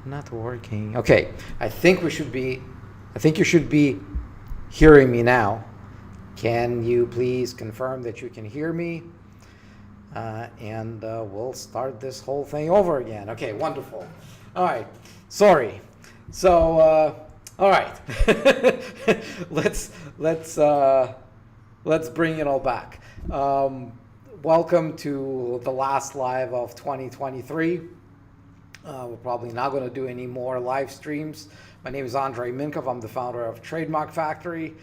Not working. Okay, I think you should be hearing me now. Can you please confirm that you can hear me? And we'll start this whole thing over again. Okay, wonderful. All right, sorry. So, all right, let's bring it all back. Welcome to the last live of 2023. We're probably not going to do any more live streams. My name is Andrei Mincov. I'm the founder of Trademark Factory.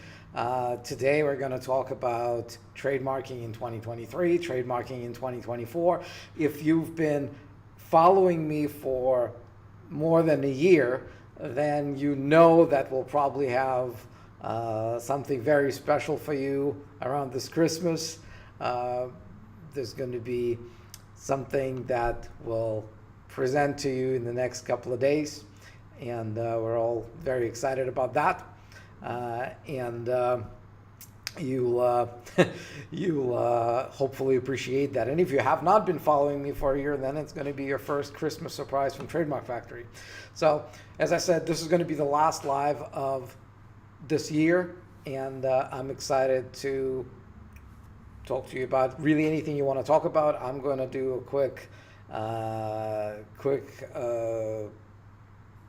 Today we're going to talk about trademarking in 2023, trademarking in 2024. If you've been following me for more than a year, then you know that we'll probably have something very special for you around this Christmas. There's going to be something that will present to you in the next couple of days, and we're all very excited about that. You'll hopefully appreciate that. And if you have not been following me for a year, then it's going to be your first Christmas surprise from Trademark Factory. So, as I said, this is going to be the last live of this year, and I'm excited to talk to you about really anything you want to talk about. I'm going to do a quick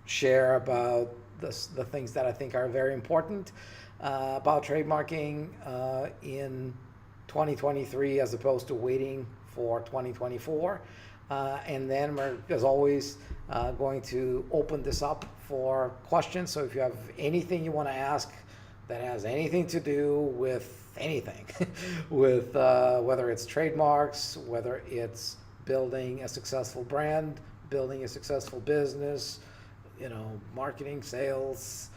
share about the things that I think are very important about trademarking in 2023 as opposed to waiting for 2024. And then we're, as always, going to open this up for questions. So if you have anything you want to ask that has anything to do with anything, with whether it's trademarks, whether it's building a successful brand, building a successful business, marketing, sales,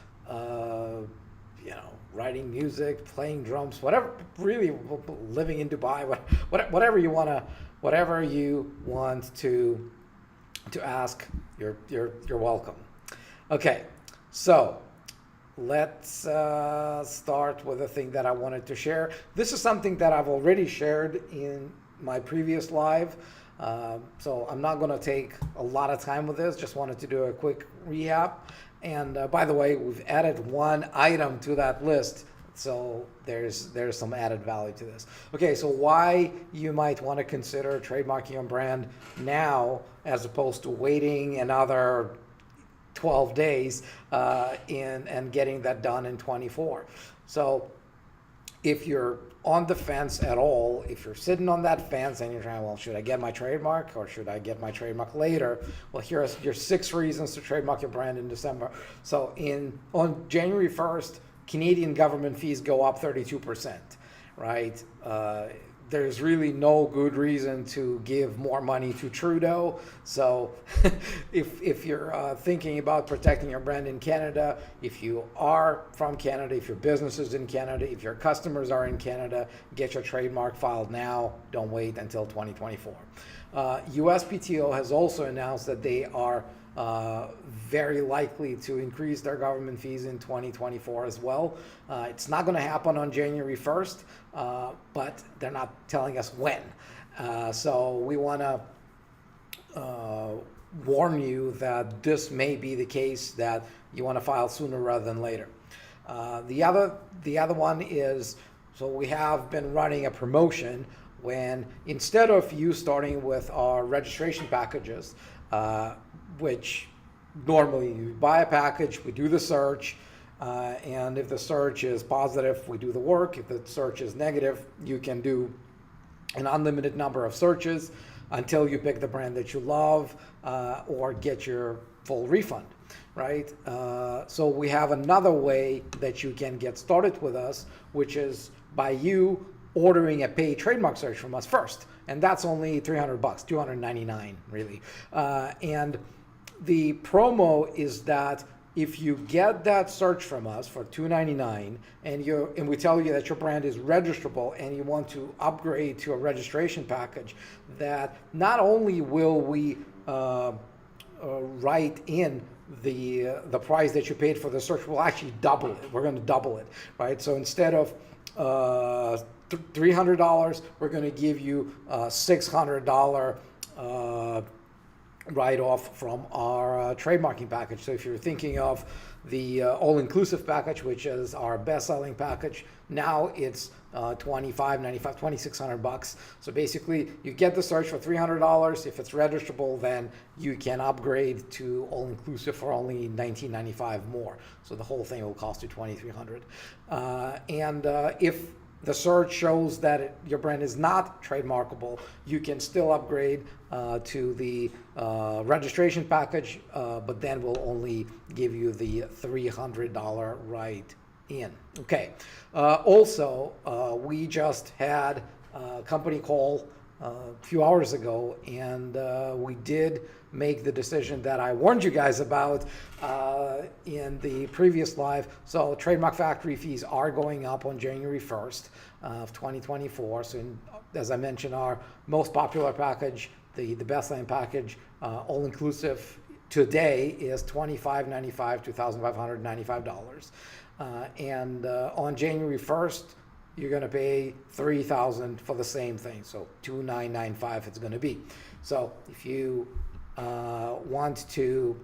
writing music, playing drums, whatever, really living in Dubai, whatever you want to ask, you're welcome. Okay, so let's start with the thing that I wanted to share. This is something that I've already shared in my previous live. So I'm not going to take a lot of time with this, just wanted to do a quick recap. And by the way, we've added one item to that list, so there's some added value to this. Okay, so why you might want to consider trademarking your brand now as opposed to waiting another 12 days and getting that done in 24. So if you're on the fence at all, if you're sitting on that fence and you're trying, well, should I get my trademark or should I get my trademark later? Well, here are your 6 reasons to trademark your brand in December. So on January 1st, Canadian government fees go up 32%, right? There's really no good reason to give more money to Trudeau. So if you're thinking about protecting your brand in Canada, if you are from Canada, if your business is in Canada, if your customers are in Canada, get your trademark filed now. Don't wait until 2024. USPTO has also announced that they are very likely to increase their government fees in 2024 as well. It's not going to happen on January 1st, but they're not telling us when. So we want to warn you that this may be the case, that you want to file sooner rather than later. The other one is, so we have been running a promotion when instead of you starting with our registration packages, which normally you buy a package, we do the search, and if the search is positive, we do the work. If the search is negative, you can do an unlimited number of searches until you pick the brand that you love or get your full refund, right? So we have another way that you can get started with us, which is by you ordering a paid trademark search from us first. And that's only $300, $299 really. And the promo is that if you get that search from us for $299 and we tell you that your brand is registrable and you want to upgrade to a registration package, that not only will we write in the price that you paid for the search, we'll actually double it. We're going to double it, right? So instead of $300, we're going to give you $600 write-off from our trademarking package. So if you're thinking of the all-inclusive package, which is our best-selling package, now it's $2,600. So basically, you get the search for $300. If it's registrable, then you can upgrade to all-inclusive for only $1,995 more. So the whole thing will cost you $2,300. If the search shows that your brand is not trademarkable, you can still upgrade to the registration package, but then we'll only give you the $300 write-in. Okay. Also, we just had a company call a few hours ago, and we did make the decision that I warned you guys about in the previous live. So Trademark Factory fees are going up on January 1st of 2024. So as I mentioned, our most popular package, the best-selling package, all-inclusive today is $2,595, $2,595. On January 1st, you're going to pay $3,000 for the same thing. So $2,995 it's going to be. So if you want to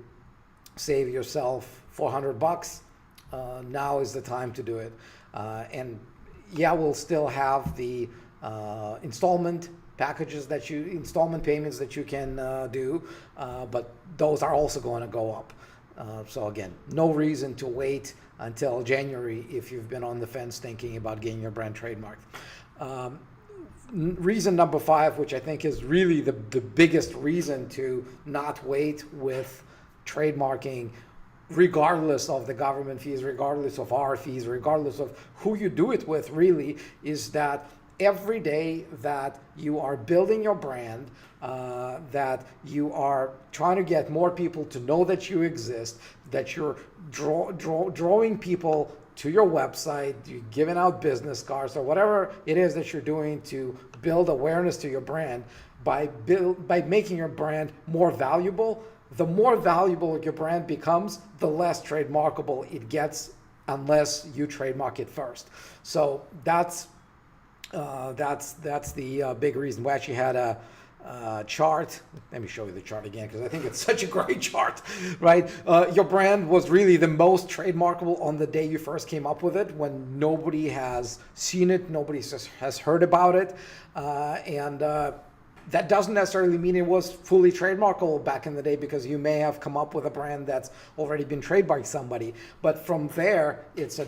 save yourself $400, now is the time to do it. And yeah, we'll still have the installment payments that you can do, but those are also going to go up. So again, no reason to wait until January if you've been on the fence thinking about getting your brand trademarked. Reason number 5, which I think is really the biggest reason to not wait with trademarking, regardless of the government fees, regardless of our fees, regardless of who you do it with, really, is that every day that you are building your brand, that you are trying to get more people to know that you exist, that you're drawing people to your website, you're giving out business cards, or whatever it is that you're doing to build awareness to your brand, by making your brand more valuable. The more valuable your brand becomes, the less trademarkable it gets unless you trademark it first. So that's the big reason. We actually had a chart. Let me show you the chart again, because I think it's such a great chart, right? Your brand was really the most trademarkable on the day you first came up with it, when nobody has seen it, nobody has heard about it, and that doesn't necessarily mean it was fully trademarkable back in the day, because you may have come up with a brand that's already been trademarked somebody. But from there, it's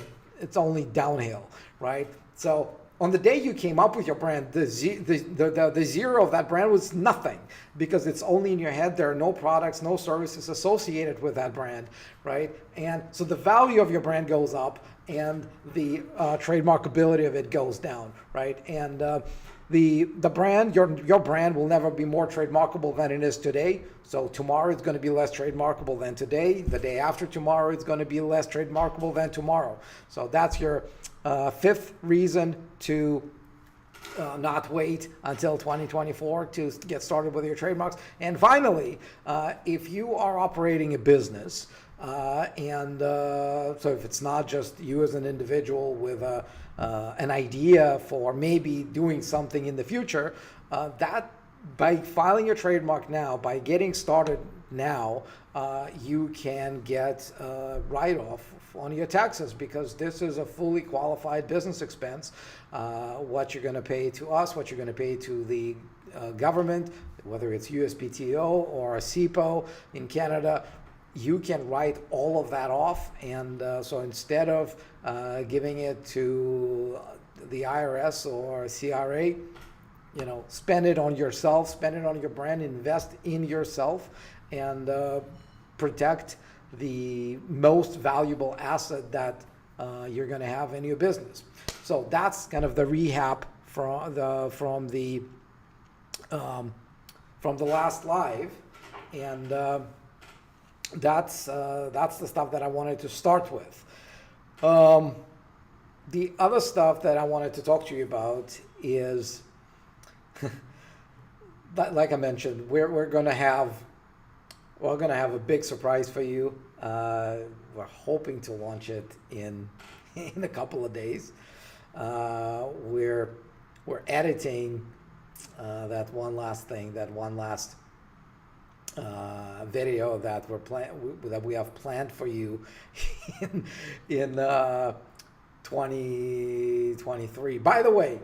only downhill, right? So on the day you came up with your brand, the zero of that brand was nothing, because it's only in your head. There are no products, no services associated with that brand, right? And so the value of your brand goes up, and the trademarkability of it goes down, right? And the brand, your brand will never be more trademarkable than it is today. So tomorrow it's going to be less trademarkable than today. The day after tomorrow it's going to be less trademarkable than tomorrow. So that's your 5th reason to not wait until 2024 to get started with your trademarks. And finally, if you are operating a business, so if it's not just you as an individual with an idea for maybe doing something in the future, that by filing your trademark now, by getting started now, you can get a write-off on your taxes, because this is a fully qualified business expense. What you're going to pay to us, what you're going to pay to the government, whether it's USPTO or a SIPO in Canada, you can write all of that off. And so instead of giving it to the IRS or CRA, spend it on yourself, spend it on your brand, invest in yourself, and protect the most valuable asset that you're going to have in your business. So that's kind of the recap from the last live, and that's the stuff that I wanted to start with. The other stuff that I wanted to talk to you about is, like I mentioned, we're going to have a big surprise for you. We're hoping to launch it in a couple of days. We're editing that one last video that we have planned for you in 2023. By the way,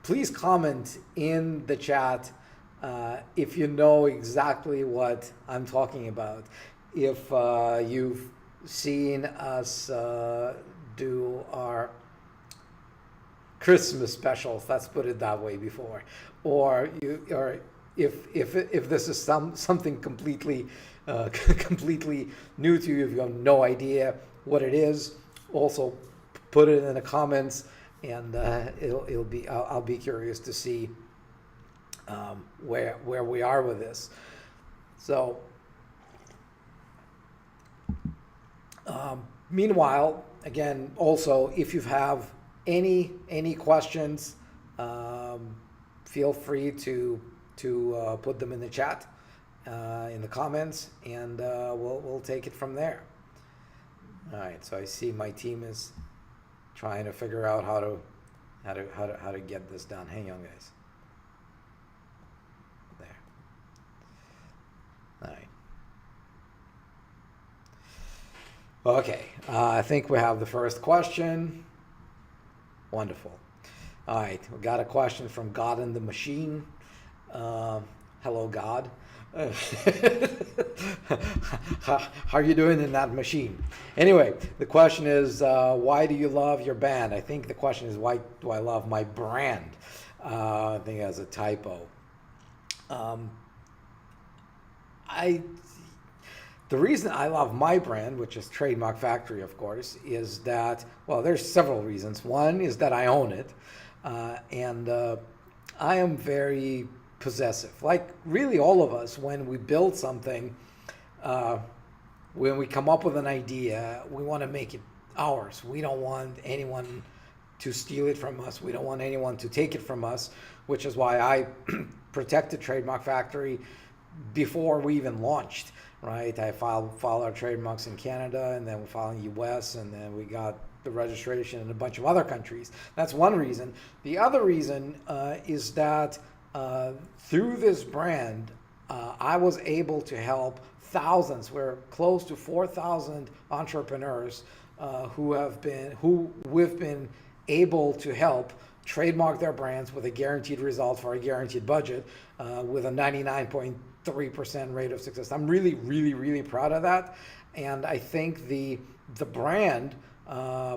please comment in the chat if you know exactly what I'm talking about. If you've seen us do our Christmas specials, let's put it that way, before, or if this is something completely completely new to you, if you have no idea what it is, also put it in the comments, and I'll be curious to see where we are with this. So meanwhile, again, also, if you have any questions, feel free to put them in the chat, in the comments, and we'll take it from there. All right. So I see my team is trying to figure out how to get this done. Hang on, guys. There. All right. Okay. I think we have the first question. Wonderful. All right, we got a question from God in the Machine. Hello, God. How are you doing in that machine? Anyway, the question is, why do you love your band? I think the question is, why do I love my brand? I think that's a typo. The reason I love my brand, which is Trademark Factory, of course, is that, well, there's several reasons. One is that I own it, and I am very possessive. Like really all of us, when we build something, when we come up with an idea, we want to make it ours. We don't want anyone to steal it from us. We don't want anyone to take it from us, which is why I protected Trademark Factory before we even launched. Right, I filed our trademarks in Canada, and then we filed in the U.S., and then we got the registration in a bunch of other countries. That's one reason. The other reason is that through this brand, I was able to help thousands. We're close to 4,000 entrepreneurs who we've been able to help trademark their brands with a guaranteed result for a guaranteed budget, with a 99.3% rate of success. I'm really, really, really proud of that, and I think the brand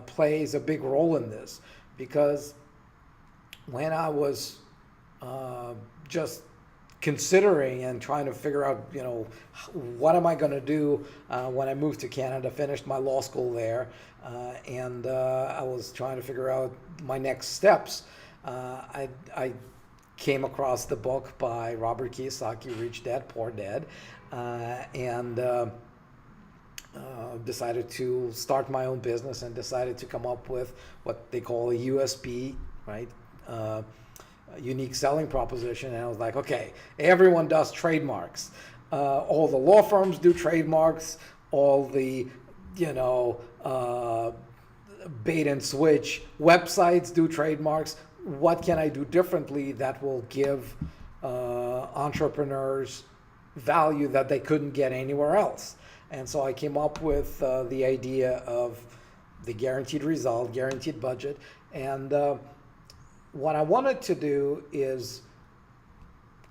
plays a big role in this, because when I was just considering and trying to figure out, what am I going to do when I moved to Canada, finished my law school there, and I was trying to figure out my next steps. I came across the book by Robert Kiyosaki, Rich Dad, Poor Dad, and decided to start my own business, and decided to come up with what they call a USP, right? Unique selling proposition. And I was like, okay, everyone does trademarks. All the law firms do trademarks. All the, bait and switch websites do trademarks. What can I do differently that will give entrepreneurs value that they couldn't get anywhere else? And so I came up with the idea of the guaranteed result, guaranteed budget. And what I wanted to do is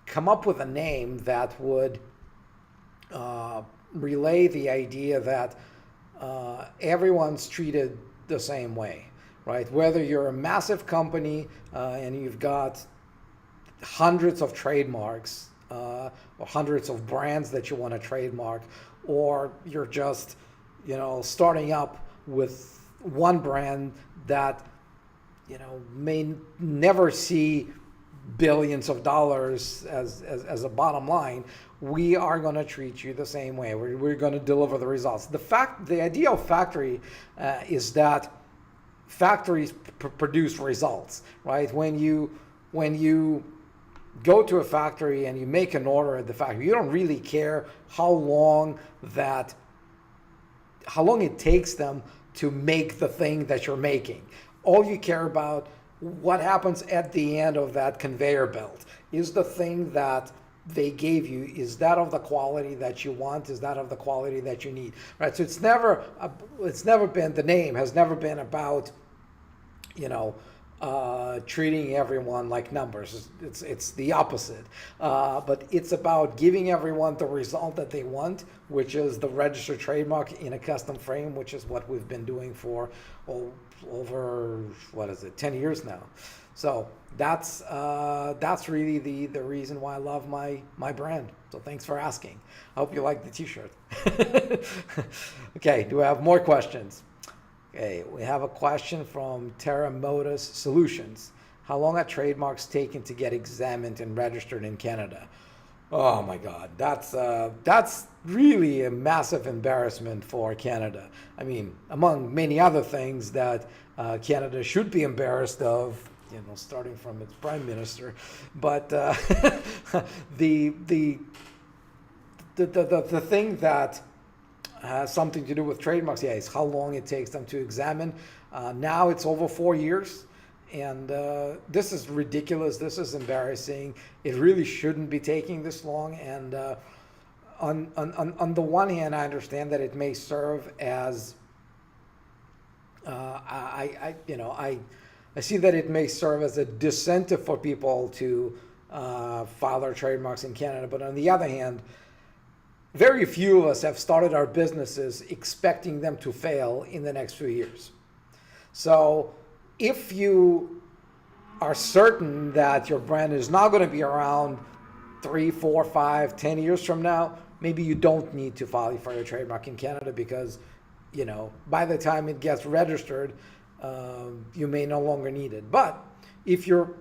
come up with a name that would relay the idea that everyone's treated the same way, right? Whether you're a massive company and you've got hundreds of trademarks or hundreds of brands that you want to trademark, or you're just, starting up with one brand that, may never see billions of dollars as a bottom line, we are going to treat you the same way. We're going to deliver the results. The idea of factory is that factories produce results, right? When you go to a factory and you make an order at the factory, you don't really care how long it takes them to make the thing that you're making. All you care about, what happens at the end of that conveyor belt. Is the thing that they gave you, is that of the quality that you want? Is that of the quality that you need? Right. So it's never been, the name has never been about, treating everyone like numbers. It's the opposite. But it's about giving everyone the result that they want, which is the registered trademark in a custom frame, which is what we've been doing for over 10 years now. So that's really the reason why I love my brand. So thanks for asking. I hope you like the t-shirt. Okay, do we have more questions? Okay, we have a question from Terra Modus Solutions. How long are trademarks taken to get examined and registered in Canada? Oh my God, that's really a massive embarrassment for Canada. I mean, among many other things that Canada should be embarrassed of, starting from its prime minister. But the thing that has something to do with trademarks, is how long it takes them to examine. Now it's over 4 years. And this is ridiculous. This is embarrassing. It really shouldn't be taking this long. And on the one hand, I understand that it may serve as I see that it may serve as a disincentive for people to file their trademarks in Canada. But on the other hand, very few of us have started our businesses expecting them to fail in the next few years. So if you are certain that your brand is not going to be around 3, 4, 5, 10 years from now, maybe you don't need to file for your trademark in Canada because, by the time it gets registered, you may no longer need it. But if you're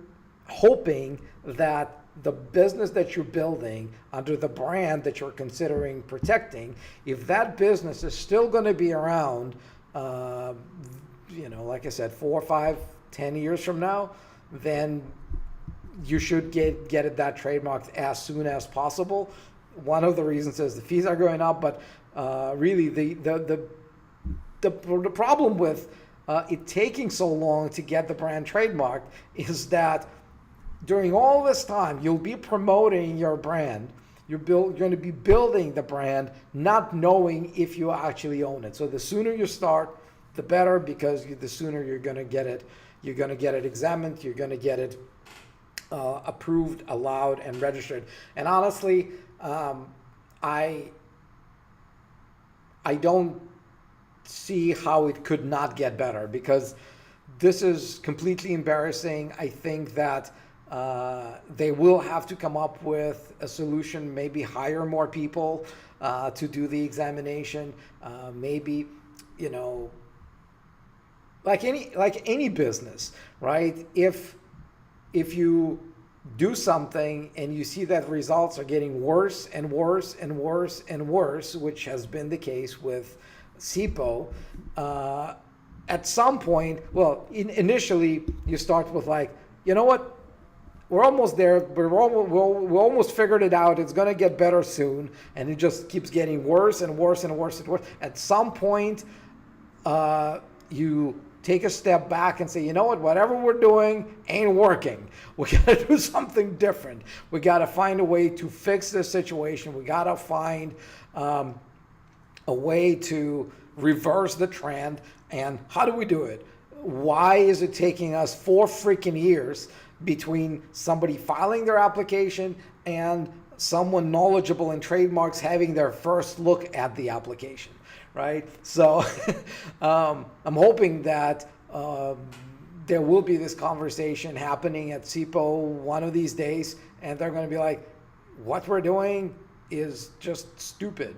hoping that the business that you're building under the brand that you're considering protecting, if that business is still going to be around, like I said, 4, 5, 10 years from now, then you should get that trademarked as soon as possible. One of the reasons is the fees are going up, but really the problem with it taking so long to get the brand trademarked is that during all this time, you'll be promoting your brand. You're going to be building the brand, not knowing if you actually own it. So the sooner you start, the better, because the sooner you're going to get it. You're going to get it examined. You're going to get it approved, allowed, and registered. And honestly, I don't see how it could not get better, because this is completely embarrassing. I think that they will have to come up with a solution, maybe hire more people to do the examination, maybe, like any business, right? If you do something and you see that results are getting worse and worse and worse and worse, which has been the case with SIPO, at some point, initially you start with you know what? We're almost there. We almost figured it out. It's going to get better soon. And it just keeps getting worse and worse and worse and worse. At some point, you take a step back and say, you know what, whatever we're doing ain't working. We got to do something different. We got to find a way to fix this situation. We got to find a way to reverse the trend. And how do we do it? Why is it taking us 4 freaking years between somebody filing their application and someone knowledgeable in trademarks having their first look at the application, right? So I'm hoping that there will be this conversation happening at SIPO one of these days, and they're going to be like, what we're doing is just stupid.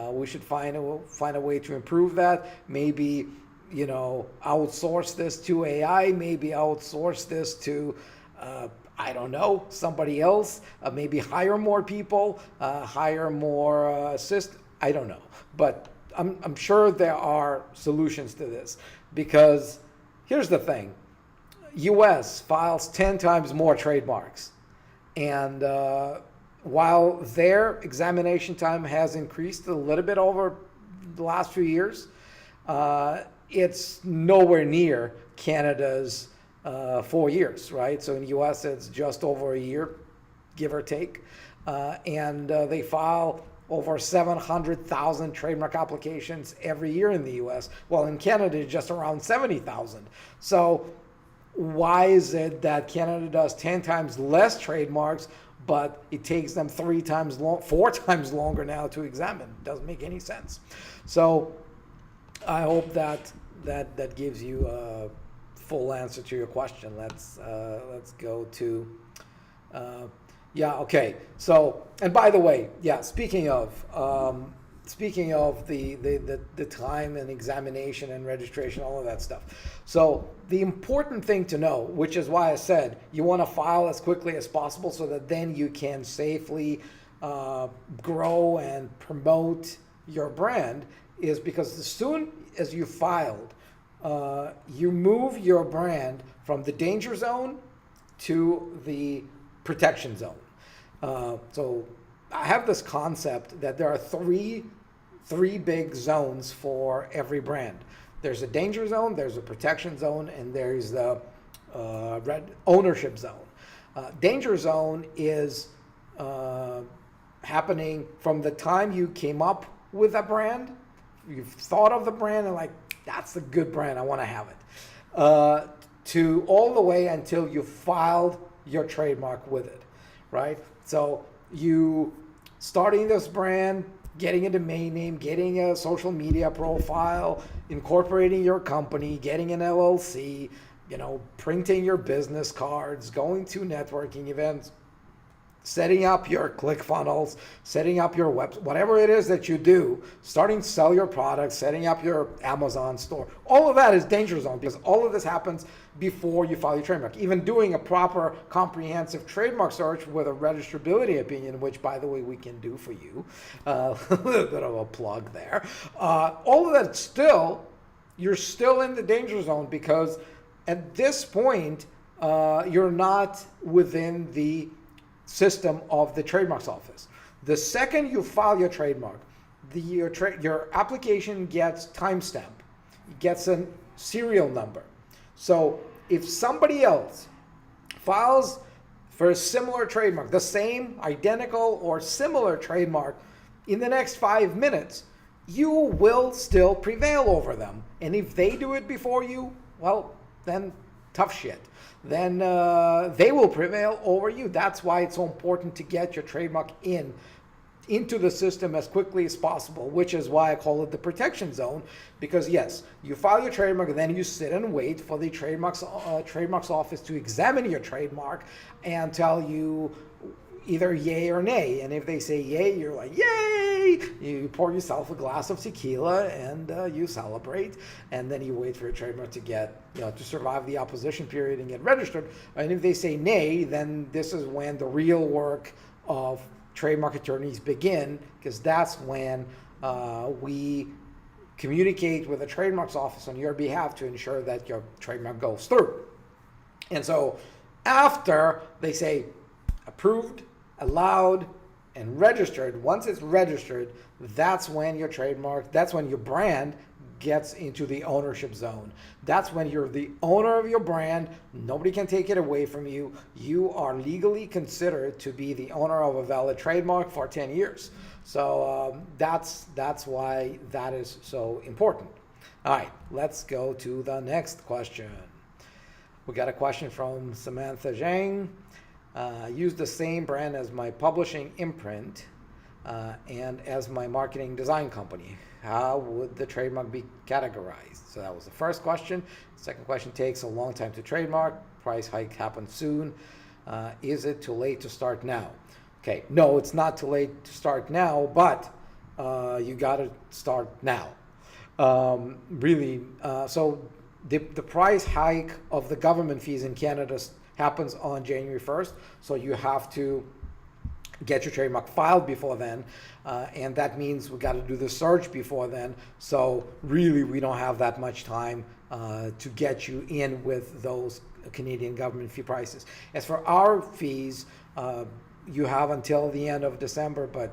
We should find a way to improve that. Maybe outsource this to AI, maybe outsource this to, I don't know, somebody else, maybe hire more people, hire more assist. I don't know. But I'm sure there are solutions to this, because here's the thing. US files 10 times more trademarks. And while their examination time has increased a little bit over the last few years, it's nowhere near Canada's 4 years, right? So in the US, it's just over a year, give or take. and they file over 700,000 trademark applications every year in the US. Well, in Canada, it's just around 70,000. So why is it that Canada does 10 times less trademarks, but it takes them 4 times longer now to examine? Doesn't make any sense. So I hope that gives you a full answer to your question. Let's go to okay. So, and by the way, speaking of the time and examination and registration, all of that stuff. So the important thing to know, which is why I said you want to file as quickly as possible so that then you can safely grow and promote your brand, is because as soon as you filed, you move your brand from the danger zone to the protection zone. So I have this concept that there are three big zones for every brand. There's a danger zone, there's a protection zone, and there's the ownership zone. Danger zone is happening from the time you came up with a brand, you've thought of the brand and like, that's a good brand, I want to have it, to all the way until you filed your trademark with it, right? So you starting this brand, getting a domain name, getting a social media profile, incorporating your company, getting an LLC, printing your business cards, going to networking events, setting up your ClickFunnels, setting up your website, whatever it is that you do, starting to sell your products, setting up your Amazon store. All of that is danger zone because all of this happens before you file your trademark. Even doing a proper comprehensive trademark search with a registrability opinion, which by the way we can do for you, a little bit of a plug there. All of that you're still in the danger zone because at this point you're not within the system of the trademarks office. The second you file your trademark, your application gets timestamp, gets a serial number. So if somebody else files for a similar trademark, the same, identical, or similar trademark in the next 5 minutes, you will still prevail over them. And if they do it before you, well, then tough shit. Then they will prevail over you. That's why it's so important to get your trademark into the system as quickly as possible, which is why I call it the protection zone, because yes, you file your trademark and then you sit and wait for the trademarks office to examine your trademark and tell you either yay or nay. And if they say yay, you're like, yay! You pour yourself a glass of tequila and you celebrate, and then you wait for your trademark to get, to survive the opposition period and get registered. And if they say nay, then this is when the real work of trademark attorneys begin, because that's when we communicate with the trademarks office on your behalf to ensure that your trademark goes through. And so after they say approved, allowed, and registered, once it's registered, that's when your brand gets into the ownership zone. That's when you're the owner of your brand. Nobody can take it away from you. You are legally considered to be the owner of a valid trademark for 10 years. So that's why that is so important. All right, let's go to the next question. We got a question from Samantha Zhang. Use the same brand as my publishing imprint and as my marketing design company. How would the trademark be categorized? So that was the first question. Second question, takes a long time to trademark. Price hike happens soon. Is it too late to start now? Okay, no, it's not too late to start now, but you got to start now. Really, so the price hike of the government fees in Canada happens on January 1st, so you have to get your trademark filed before then, and that means we got to do the search before then. So really, we don't have that much time to get you in with those Canadian government fee prices. As for our fees, you have until the end of December, but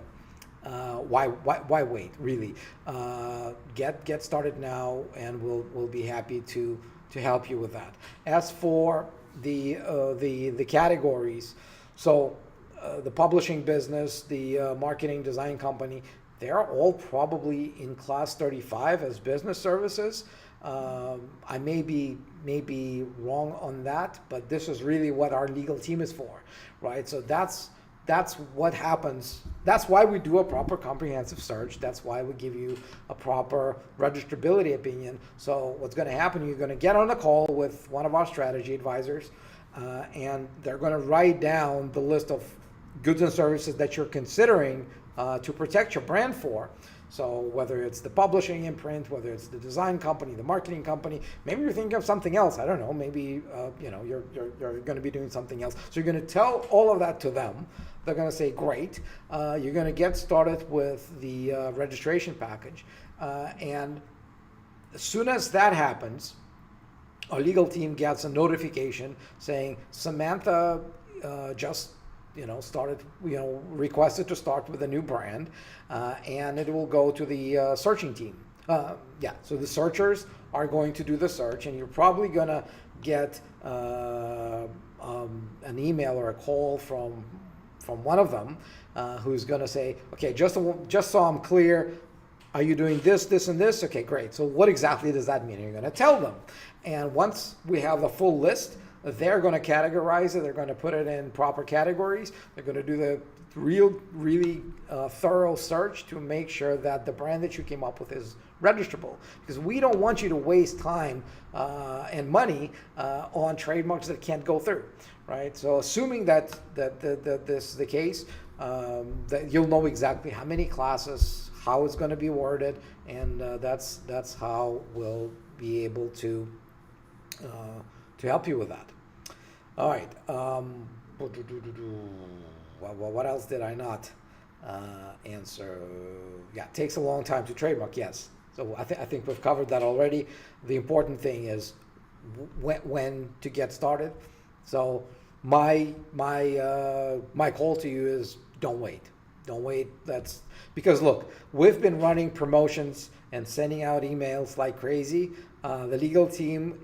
why wait? Really, get started now, and we'll be happy to help you with that. As for the categories, so the publishing business, the marketing design company, they're all probably in class 35 as business services. I may be wrong on that, but this is really what our legal team is for, right? So that's what happens. That's why we do a proper comprehensive search. That's why we give you a proper registrability opinion. So what's going to happen, you're going to get on a call with one of our strategy advisors, and they're going to write down the list of goods and services that you're considering to protect your brand for. So whether it's the publishing imprint, whether it's the design company, the marketing company, maybe you're thinking of something else. I don't know. Maybe you're going to be doing something else. So you're going to tell all of that to them. They're going to say, great. You're going to get started with the registration package, and as soon as that happens, our legal team gets a notification saying Samantha just requested to start with a new brand, and it will go to the searching team. So the searchers are going to do the search, and you're probably gonna get an email or a call from one of them who's gonna say, okay, just so I'm clear, are you doing this, this, and this? Okay, great. So what exactly does that mean? You're gonna tell them, and once we have the full list, they're going to categorize it. They're going to put it in proper categories. They're going to do the really thorough search to make sure that the brand that you came up with is registrable. Because we don't want you to waste time and money on trademarks that can't go through, right? So assuming that this is the case, that you'll know exactly how many classes, how it's going to be worded, and that's how we'll be able to help you with that. All right. What else did I not answer? Yeah, it takes a long time to trademark. Yes. So I think we've covered that already. The important thing is when to get started. So my call to you is don't wait. Don't wait. That's because look, we've been running promotions and sending out emails like crazy. The legal team,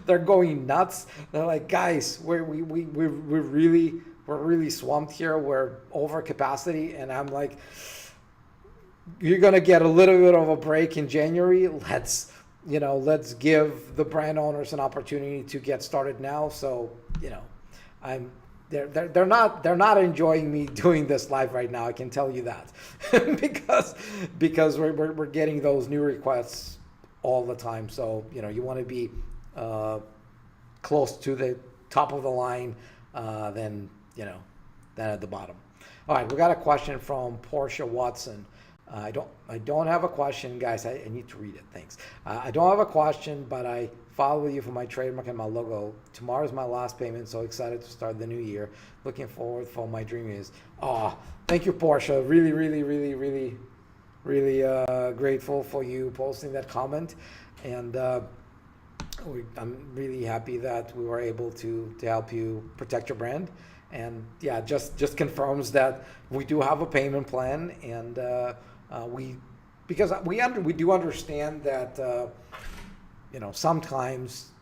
they're going nuts. They're like, guys, we're really swamped here. We're over capacity, and I'm like, you're gonna get a little bit of a break in January. Let's give the brand owners an opportunity to get started now. So they're not enjoying me doing this live right now. I can tell you that because we're getting those new requests all the time. So you want to be close to the top of the line than at the bottom. All right, we got a question from Portia Watson. I don't have a question, guys. I need to read it. Thanks. I don't have a question, but I follow you for my trademark and my logo. Tomorrow's my last payment, so excited to start the new year. Looking forward for my dream is. Oh, thank you, Portia. Really grateful for you posting that comment, and I'm really happy that we were able to help you protect your brand. And yeah, just confirms that we do have a payment plan, and we do understand that sometimes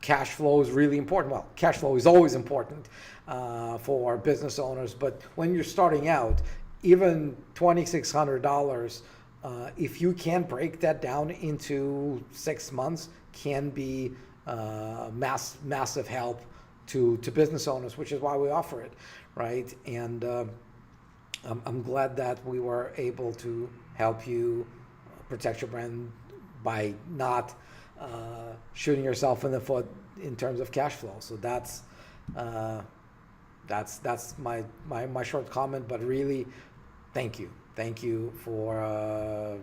cash flow is really important. Well, cash flow is always important for business owners, but when you're starting out, even $2,600, if you can break that down into 6 months, can be massive help to business owners, which is why we offer it, right? And I'm glad that we were able to help you protect your brand by not shooting yourself in the foot in terms of cash flow. So that's my short comment, but really, thank you for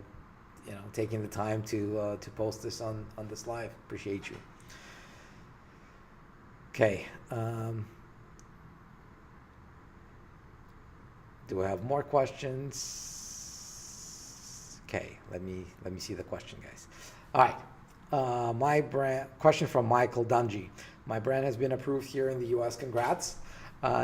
taking the time to post this on this live. Appreciate you. Okay. Do I have more questions? Okay, let me see the question, guys. All right. My brand question from Michael Dungy. My brand has been approved here in the U.S. Congrats.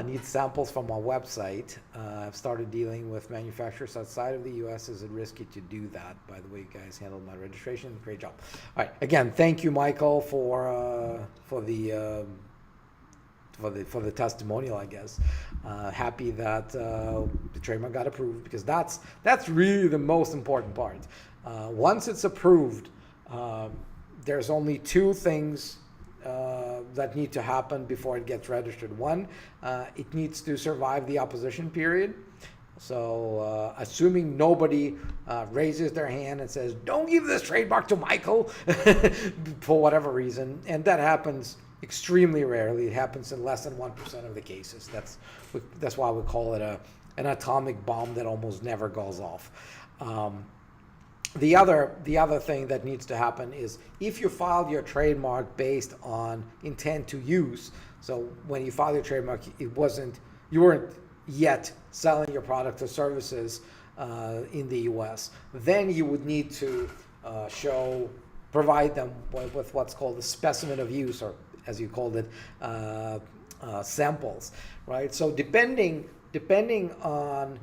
Need samples from our website. I've started dealing with manufacturers outside of the U.S. Is it risky to do that? By the way, you guys handled my registration. Great job. All right. Again, thank you, Michael, for the for the testimonial, I guess. Happy that the trademark got approved, because that's really the most important part. Once it's approved, there's only two things that need to happen before it gets registered. One, it needs to survive the opposition period. So assuming nobody raises their hand and says, don't give this trademark to Michael for whatever reason, and that happens extremely rarely. It happens in less than 1% of the cases. That's why we call it an atomic bomb that almost never goes off. The other thing that needs to happen is, if you filed your trademark based on intent to use, so when you filed your trademark, you weren't yet selling your product or services in the U.S., then you would need to provide them with what's called a specimen of use, or as you called it, samples, right? So depending on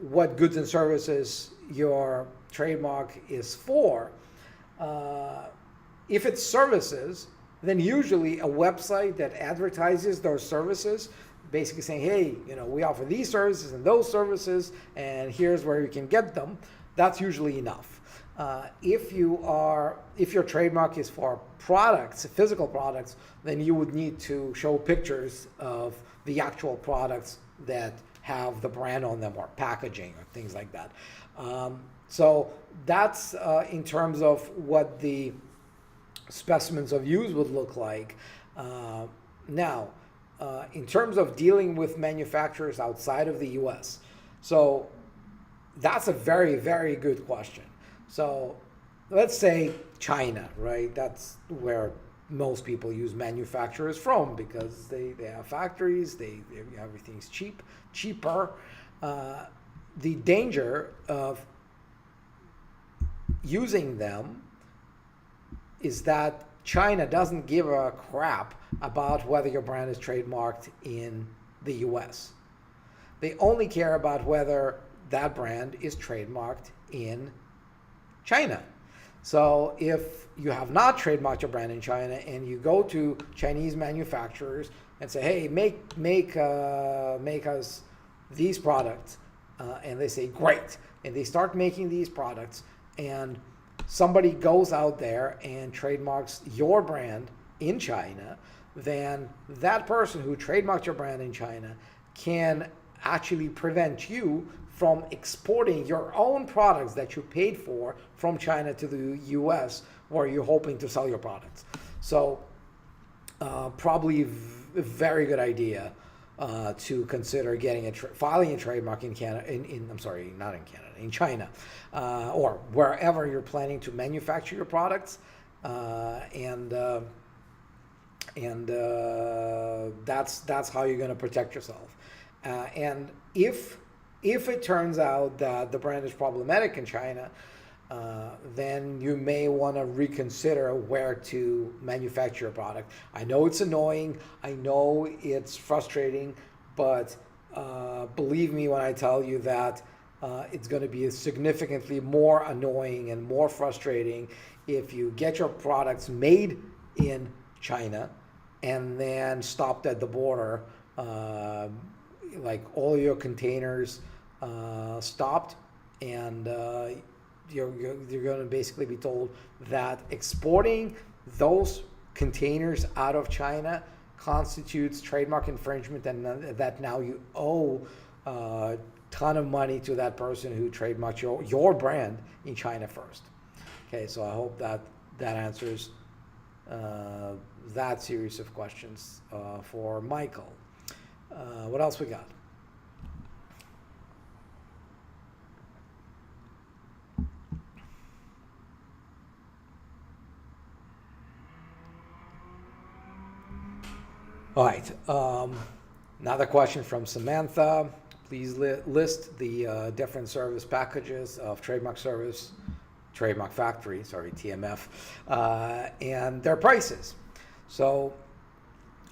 what goods and services your trademark is for, if it's services, then usually a website that advertises those services, basically saying, hey, we offer these services and those services, and here's where you can get them, that's usually enough. If your trademark is for products, physical products, then you would need to show pictures of the actual products that have the brand on them, or packaging, or things like that. So that's in terms of what the specimens of use would look like. Now, in terms of dealing with manufacturers outside of the US, so that's a very, very good question. So let's say China, right? That's where most people use manufacturers from, because they have factories, everything's cheaper. The danger of using them is that China doesn't give a crap about whether your brand is trademarked in the US. They only care about whether that brand is trademarked in China. So if you have not trademarked your brand in China, and you go to Chinese manufacturers and say, hey, make us these products, and they say, great, and they start making these products, and somebody goes out there and trademarks your brand in China, then that person who trademarked your brand in China can actually prevent you from exporting your own products that you paid for from China to the US, where you're hoping to sell your products. So probably a very good idea to consider getting filing a trademark in Canada, in China, or wherever you're planning to manufacture your products, and that's how you're going to protect yourself. And if it turns out that the brand is problematic in China, then you may want to reconsider where to manufacture your product. I know it's annoying, I know it's frustrating, but believe me when I tell you that it's going to be significantly more annoying and more frustrating if you get your products made in China and then stopped at the border, like all your containers stopped, and you're going to basically be told that exporting those containers out of China constitutes trademark infringement, and that now you owe a ton of money to that person who trademarked your brand in China first. Okay, so I hope that answers that series of questions for Michael. What else we got? All right, another question from Samantha. Please list the different service packages of Trademark Factory, TMF, and their prices. So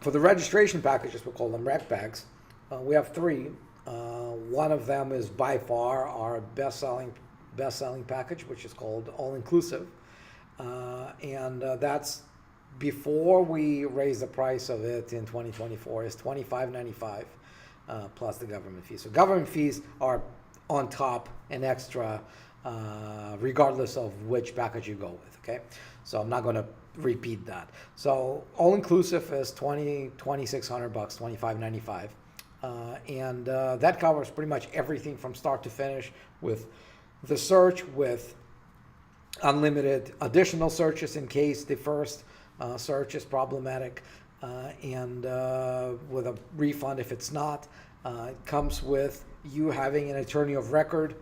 for the registration packages, we call them rec packs, we have three. One of them is by far our best-selling package, which is called All Inclusive, and that's before we raise the price of it in 2024 is $25.95 plus the government fees. So government fees are on top and extra regardless of which package you go with, okay? So I'm not going to repeat that. So all inclusive is $2,600, $25.95. And that covers pretty much everything from start to finish with the search, with unlimited additional searches in case the first search is problematic, and with a refund if it's not. It comes with you having an attorney of record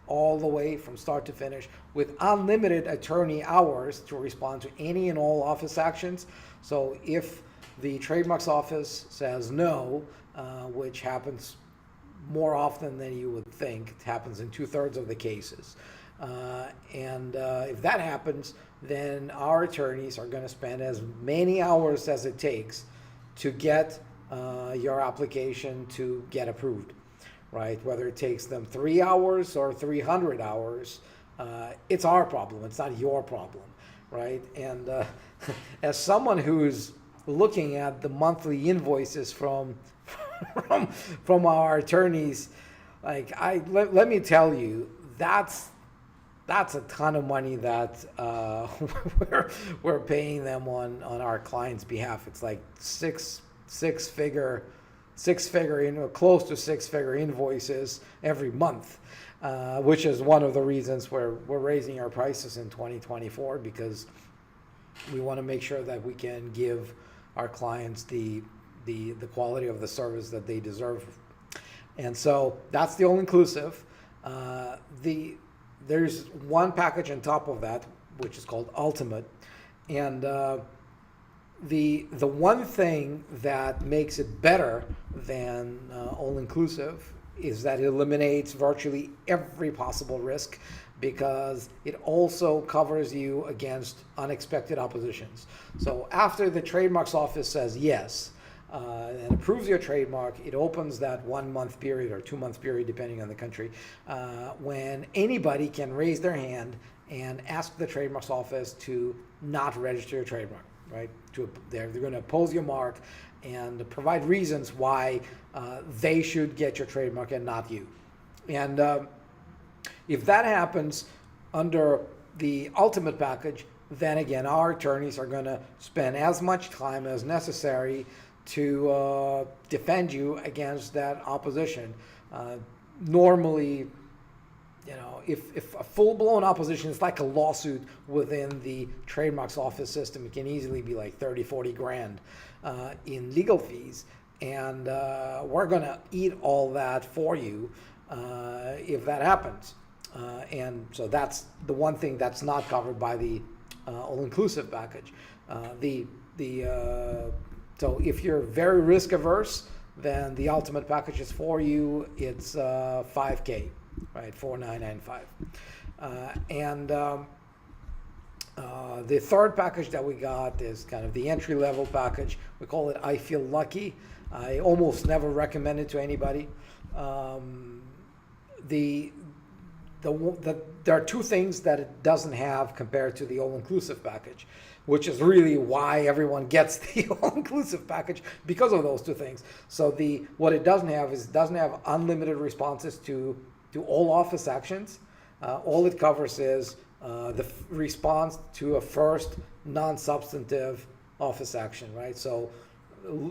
all the way from start to finish with unlimited attorney hours to respond to any and all office actions. So if the trademarks office says no, which happens more often than you would think, it happens in 2/3 of the cases. And if that happens, then our attorneys are going to spend as many hours as it takes to get your application to get approved, right? Whether it takes them 3 hours or 300 hours, it's our problem. It's not your problem, right? And as someone who's looking at the monthly invoices from our attorneys, like let me tell you, that's a ton of money that we're paying them on our clients' behalf. It's like six figure, close to six figure invoices every month, which is one of the reasons we're raising our prices in 2024, because we want to make sure that we can give our clients the quality of the service that they deserve. And so that's the all-inclusive. There's one package on top of that, which is called Ultimate. And the one thing that makes it better than all-inclusive is that it eliminates virtually every possible risk, because it also covers you against unexpected oppositions. So after the trademarks office says yes, and approves your trademark, it opens that 1 month period or 2 month period, depending on the country, when anybody can raise their hand and ask the trademarks office to not register your trademark, right? They're going to oppose your mark and provide reasons why they should get your trademark and not you. And if that happens under the Ultimate package, then again, our attorneys are going to spend as much time as necessary to defend you against that opposition. Normally, if a full-blown opposition is like a lawsuit within the trademarks office system, it can easily be like 30-40 grand in legal fees, and we're going to eat all that for you if that happens. And so that's the one thing that's not covered by the all-inclusive package. So if you're very risk averse, then the Ultimate package is for you. It's $5,000, right? $4,995. And the third package that we got is kind of the entry-level package. We call it I Feel Lucky. I almost never recommend it to anybody. There are two things that it doesn't have compared to the all-inclusive package, which is really why everyone gets the all-inclusive package, because of those two things. So what it doesn't have is it doesn't have unlimited responses to all office actions. All it covers is the response to a first non-substantive office action, right? So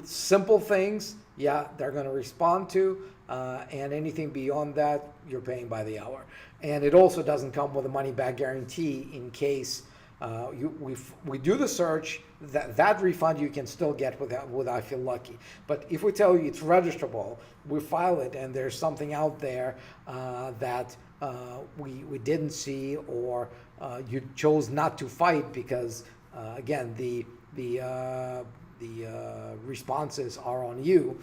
simple things, yeah, they're going to respond to, and anything beyond that, you're paying by the hour. And it also doesn't come with a money-back guarantee in case we do the search. That refund you can still get with I Feel Lucky. But if we tell you it's registrable, we file it, and there's something out there that we didn't see, or you chose not to fight because again the responses are on you,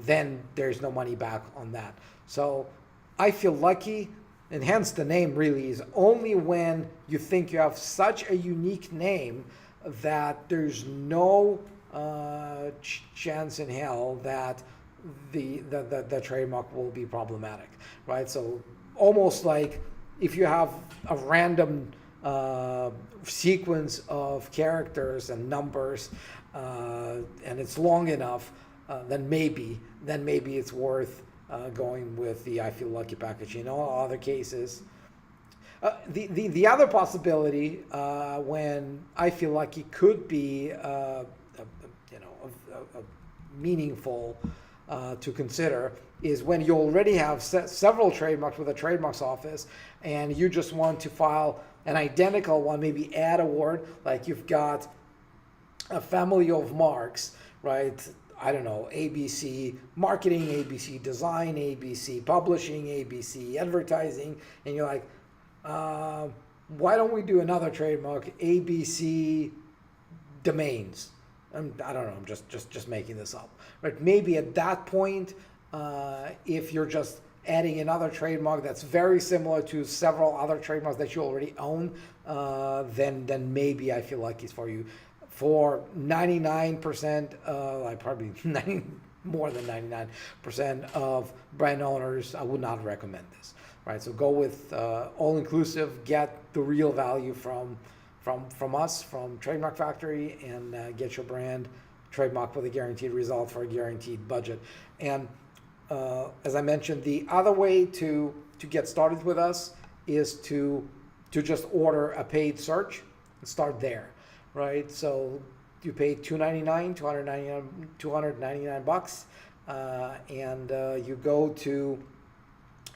then there's no money back on that. So I Feel Lucky, and hence the name, really is only when you think you have such a unique name that there's no chance in hell that the trademark will be problematic, right? So almost like if you have a random sequence of characters and numbers, and it's long enough, then maybe it's worth going with the I Feel Lucky package. In all other cases, the other possibility when I Feel Lucky could be meaningful to consider is when you already have several trademarks with a trademarks office and you just want to file an identical one, maybe add a word, like you've got a family of marks, right? I don't know, ABC marketing, ABC design, ABC publishing, ABC advertising, and you're like, why don't we do another trademark, ABC domains? I don't know, I'm just making this up, right? Maybe at that point, if you're just adding another trademark that's very similar to several other trademarks that you already own, then maybe I Feel Lucky it's for you. For 99%, I probably more than 99% of brand owners, I would not recommend this, right? So go with all-inclusive, get the real value from us, from Trademark Factory, and get your brand trademark with a guaranteed result for a guaranteed budget. And as I mentioned, the other way to get started with us is to just order a paid search and start there, right? So you pay $299 bucks, and you go to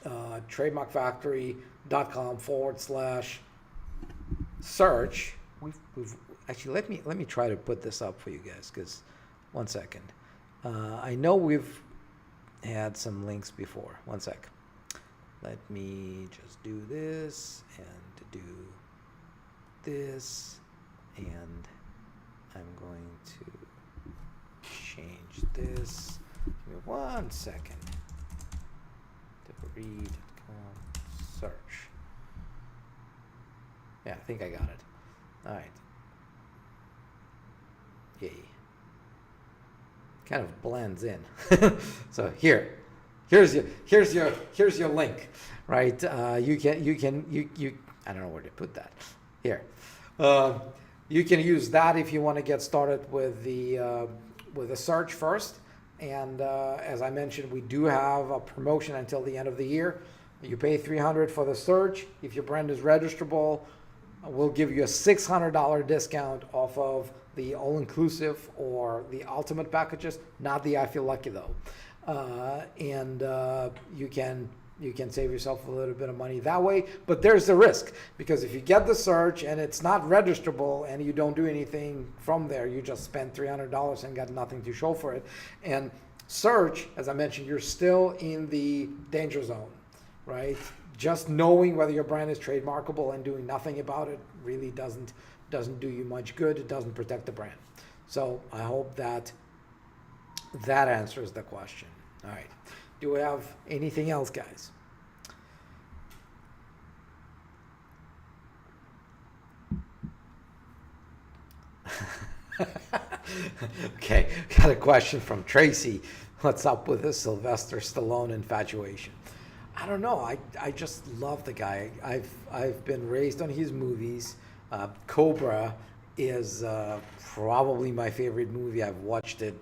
trademarkfactory.com/search. We've actually let me try to put this up for you guys, because one second. I know we've had some links before. One sec. Let me just do this and do this, and I'm going to change this. Give me 1 second. Search. Yeah, I think I got it. All right. Yay. Kind of blends in. So here's your link, right? You can I don't know where to put that. Here. You can use that if you want to get started with the search first. And as I mentioned, we do have a promotion until the end of the year. You pay $300 for the search. If your brand is registrable, we'll give you a $600 discount off of the all-inclusive or the ultimate packages, not the I Feel Lucky though. And you can save yourself a little bit of money that way, but there's the risk, because if you get the search and it's not registrable and you don't do anything from there, you just spent $300 and got nothing to show for it. And search, as I mentioned, you're still in the danger zone, right? Just knowing whether your brand is trademarkable and doing nothing about it really doesn't do you much good. It doesn't protect the brand. So I hope that answers the question. All right. Do we have anything else, guys? Okay, got a question from Tracy. What's up with this Sylvester Stallone infatuation? I don't know. I just love the guy. I've been raised on his movies. Cobra is probably my favorite movie. I've watched it,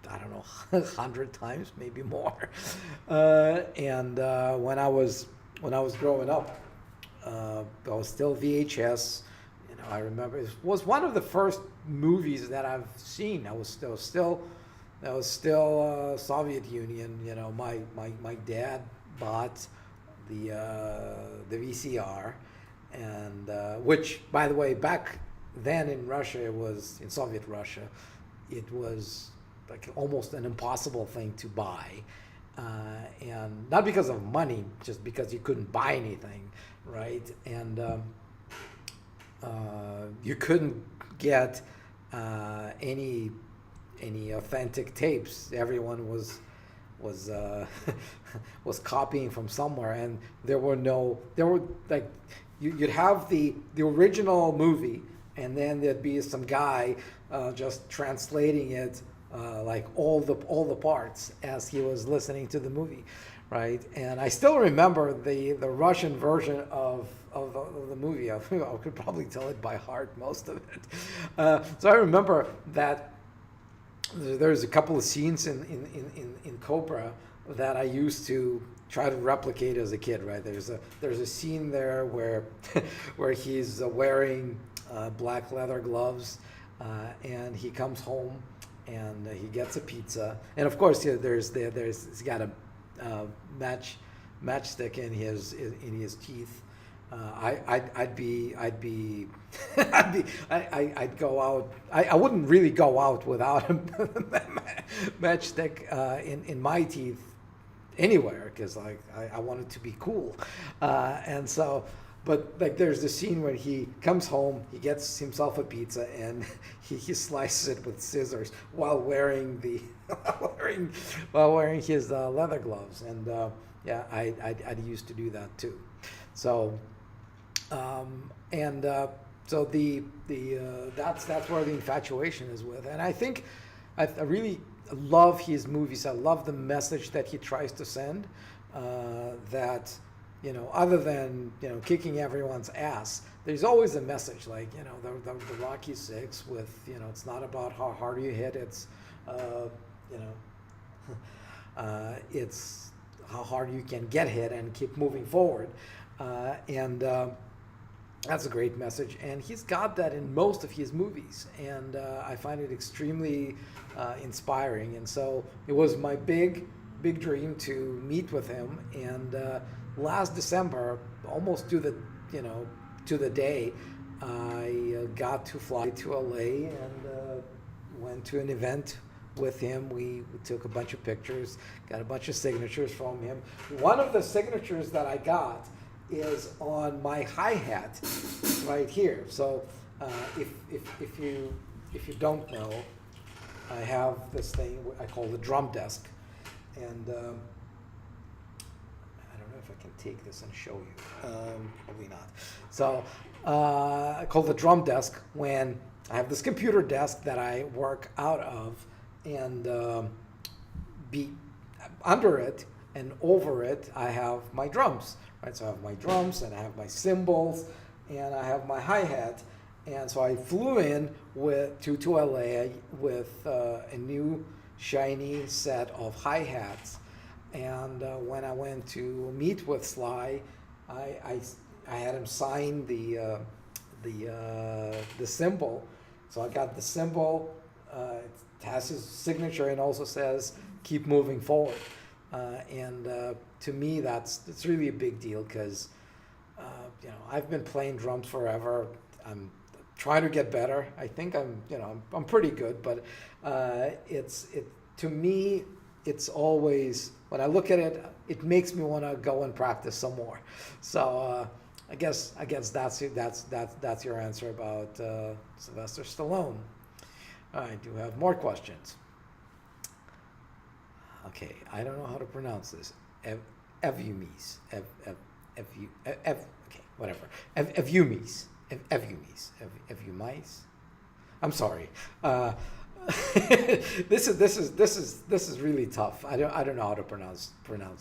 I don't know, 100 times, maybe more. And when I was growing up, I was still VHS. You know, I remember it was one of the first movies that I've seen. I was still Soviet Union. You know, my dad bought the VCR, and which, by the way, back then in Russia, in Soviet Russia, it was like almost an impossible thing to buy, and not because of money, just because you couldn't buy anything, right? And you couldn't get any authentic tapes. Everyone was copying from somewhere, and there were like you'd have the original movie, and then there'd be some guy just translating it, like all the parts as he was listening to the movie, right? And I still remember the Russian version of of the movie. I could probably tell it by heart, most of it. So I remember that there's a couple of scenes in Cobra that I used to try to replicate as a kid. Right, there's a scene there where where he's wearing black leather gloves, and he comes home and he gets a pizza, and of course he's got a matchstick in his teeth. I'd go out. I wouldn't really go out without a matchstick in my teeth anywhere, because I wanted to be cool, and so. But like, there's the scene where he comes home, he gets himself a pizza, and he slices it with scissors while wearing his leather gloves. And yeah, I used to do that too. So so that's where the infatuation is with. And I think I really love his movies. I love the message that he tries to send. That, other than, kicking everyone's ass, there's always a message, like, the Rocky Six with, it's not about how hard you hit, it's, it's how hard you can get hit and keep moving forward. And that's a great message. And he's got that in most of his movies. And I find it extremely inspiring. And so it was my big dream to meet with him. And last December, almost to the day, I got to fly to LA and went to an event with him. We took a bunch of pictures, got a bunch of signatures from him. One of the signatures that I got is on my hi-hat right here. So if you don't know, I have this thing I call the drum desk, and I don't know if I can take this and show you. Probably not. So I call the drum desk when I have this computer desk that I work out of, and under it and over it I have my drums. Right, so I have my drums and I have my cymbals and I have my hi-hat. And so I flew in to LA with a new shiny set of hi-hats. And when I went to meet with Sly, I had him sign the cymbal. So I got the cymbal. It has his signature and also says "Keep moving forward." To me, it's really a big deal, because I've been playing drums forever. I'm trying to get better. I think I'm pretty good, but to me, it's always, when I look at it, it makes me want to go and practice some more. So I guess that's your answer about Sylvester Stallone. I do have more questions. Okay, I don't know how to pronounce this. Evumis. Okay, whatever. Evumis. Evumis. I'm sorry. This is really tough. I don't know how to pronounce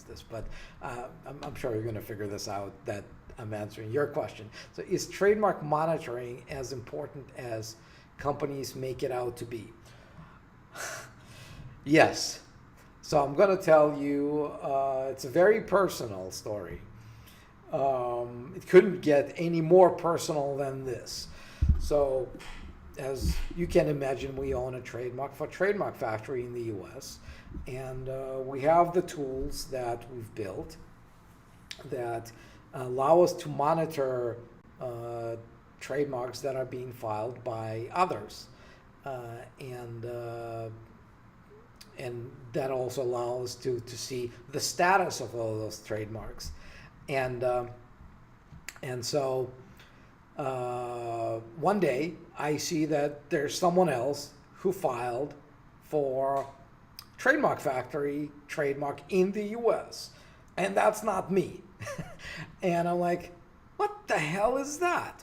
this, but I'm sure you're going to figure this out, that I'm answering your question. So, is trademark monitoring as important as companies make it out to be? Yes. So I'm going to tell you, it's a very personal story. It couldn't get any more personal than this. So, as you can imagine, we own a trademark for Trademark Factory in the US, and we have the tools that we've built that allow us to monitor trademarks that are being filed by others, and that also allows to see the status of all those trademarks. And so one day I see that there's someone else who filed for Trademark Factory trademark in the US, and that's not me. And I'm like, what the hell is that?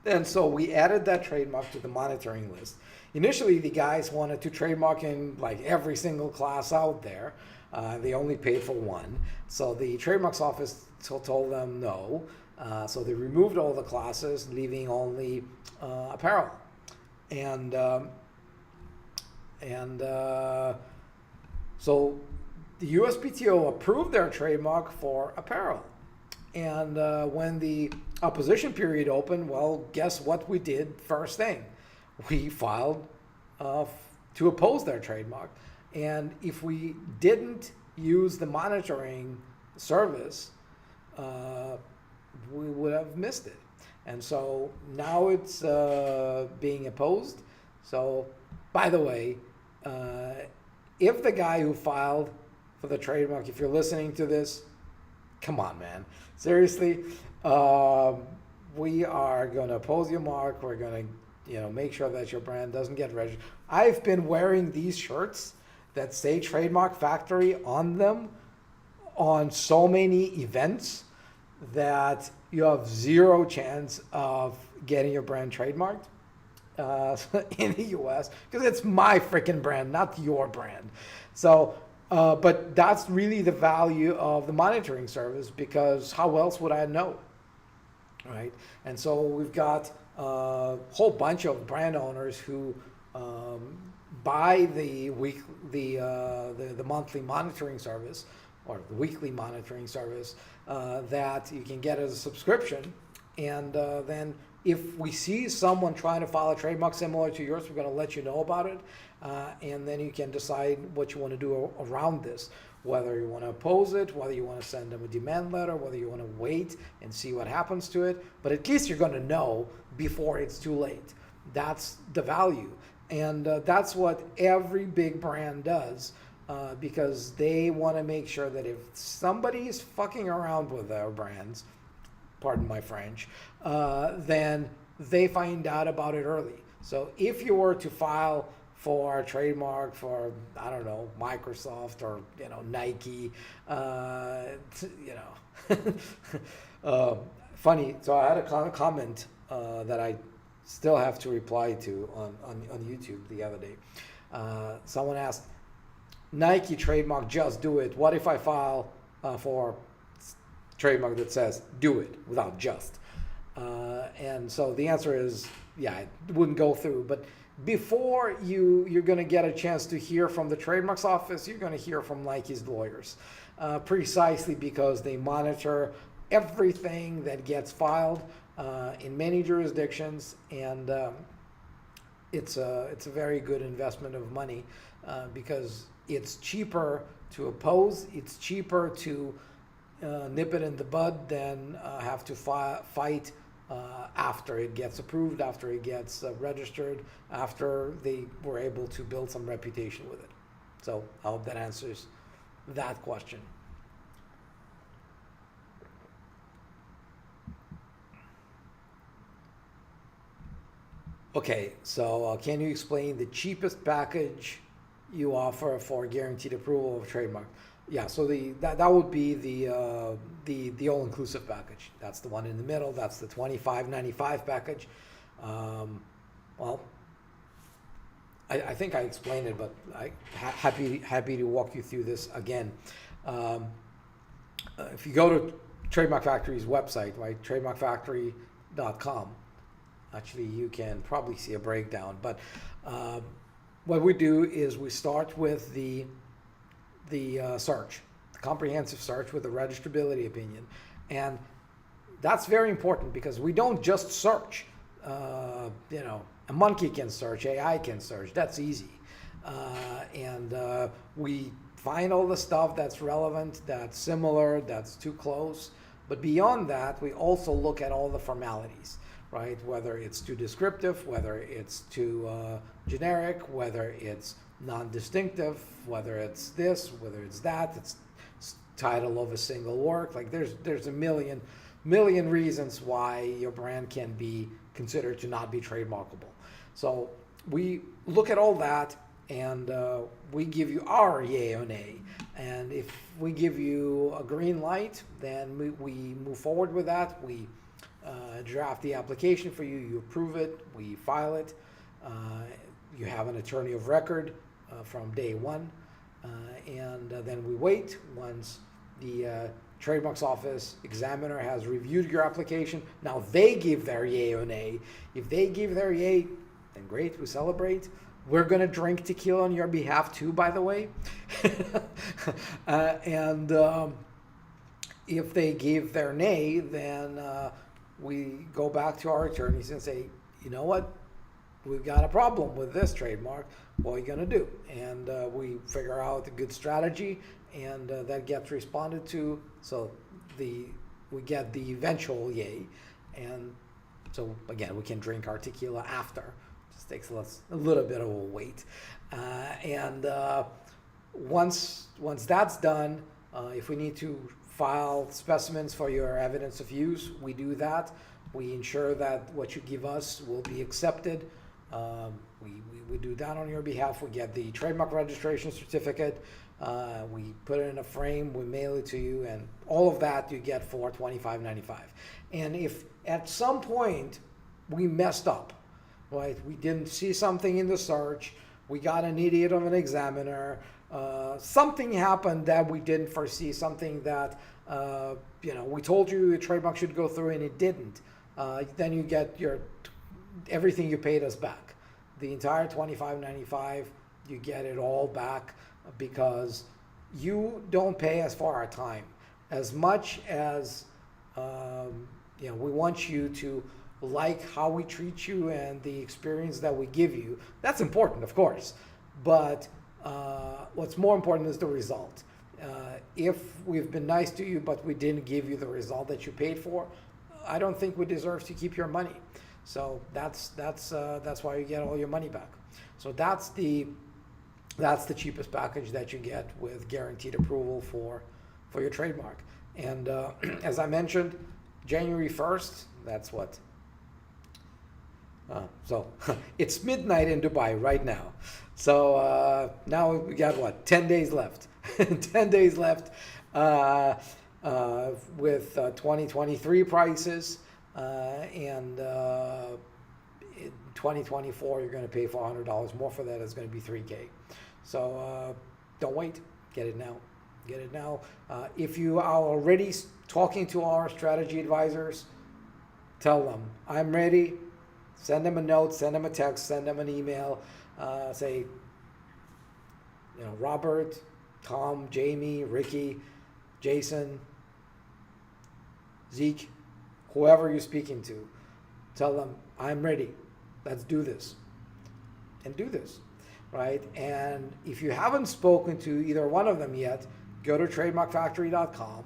And so we added that trademark to the monitoring list. Initially, the guys wanted to trademark in like every single class out there. They only paid for one. So the trademarks office told them no. So they removed all the classes, leaving only apparel. And so the USPTO approved their trademark for apparel. And when the opposition period opened, well, guess what we did first thing? We filed to oppose their trademark. And if we didn't use the monitoring service, we would have missed it. And so now it's being opposed. So, by the way, if the guy who filed for the trademark, if you're listening to this, come on, man. Seriously, we are going to oppose your mark. We're going to, make sure that your brand doesn't get registered. I've been wearing these shirts that say Trademark Factory on them on so many events that you have zero chance of getting your brand trademarked in the US, because it's my freaking brand, not your brand. So, but that's really the value of the monitoring service, because how else would I know, right? And so we've got a whole bunch of brand owners who buy the monthly monitoring service or the weekly monitoring service that you can get as a subscription. And then if we see someone trying to file a trademark similar to yours, we're going to let you know about it. And then you can decide what you want to do around this, whether you want to oppose it, whether you want to send them a demand letter, whether you want to wait and see what happens to it. But at least you're going to know before it's too late. That's the value. And that's what every big brand does, because they want to make sure that if somebody is fucking around with their brands, pardon my French, then they find out about it early. So if you were to file for a trademark for, I don't know, Microsoft or, Nike, funny. So I had a comment that I still have to reply to on YouTube the other day. Someone asked, Nike trademark, just do it. What if I file for trademark that says do it without just? And so the answer is, yeah, it wouldn't go through. But before you're going to get a chance to hear from the trademarks office, you're going to hear from Nike's lawyers, precisely because they monitor everything that gets filed in many jurisdictions, and it's a very good investment of money, because it's cheaper to oppose, it's cheaper to nip it in the bud than have to fight after it gets approved, after it gets registered, after they were able to build some reputation with it. So I hope that answers that question. Okay, so can you explain the cheapest package you offer for guaranteed approval of a trademark? Yeah, so that would be the all-inclusive package. That's the one in the middle. That's the $25.95 package. Well, I think I explained it, but I'm happy to walk you through this again. If you go to Trademark Factory's website, right, trademarkfactory.com, actually you can probably see a breakdown. But what we do is we start with the search, the comprehensive search with the registrability opinion. And that's very important, because we don't just search. A monkey can search, AI can search, that's easy. And we find all the stuff that's relevant, that's similar, that's too close. But beyond that, we also look at all the formalities, right? Whether it's too descriptive, whether it's too generic, whether it's non-distinctive, whether it's this, whether it's that, it's title of a single work. Like there's a million reasons why your brand can be considered to not be trademarkable. So we look at all that, and we give you our yay or nay. And if we give you a green light, then we move forward with that. We draft the application for you, you approve it, we file it. You have an attorney of record from day one, and then we wait. Once the Trademarks Office examiner has reviewed your application. Now they give their yay or nay. If they give their yay, then great, we celebrate. We're going to drink tequila on your behalf too, by the way. And if they give their nay, then we go back to our attorneys and say, you know what? We've got a problem with this trademark. What are you going to do? And we figure out a good strategy, and that gets responded to. So we get the eventual yay. And so again, we can drink our tequila after. Just takes a little bit of a wait. And once that's done, if we need to file specimens for your evidence of use, we do that. We ensure that what you give us will be accepted. We do that on your behalf. We get the trademark registration certificate. We put it in a frame. We mail it to you, and all of that you get for $25.95. And if at some point we messed up, right? We didn't see something in the search. We got an idiot of an examiner. Something happened that we didn't foresee. Something that we told you a trademark should go through and it didn't. Then you get everything you paid us back. The entire $25.95, you get it all back because you don't pay us for our time. As much as we want you to like how we treat you and the experience that we give you. That's important, of course. But what's more important is the result. If we've been nice to you, but we didn't give you the result that you paid for, I don't think we deserve to keep your money. So that's why you get all your money back. So that's the cheapest package that you get with guaranteed approval for your trademark. And as I mentioned, January 1st, that's what. So it's midnight in Dubai right now. So now we got 10 days left. 10 days left with 2023 prices. And in 2024, you're going to pay $400 more for that. It's going to be $3K. So don't wait. Get it now. Get it now. If you are already talking to our strategy advisors, tell them, I'm ready. Send them a note, send them a text, send them an email. Say, Robert, Tom, Jamie, Ricky, Jason, Zeke, whoever you're speaking to, tell them, I'm ready. Let's do this. And do this, right? And if you haven't spoken to either one of them yet, go to trademarkfactory.com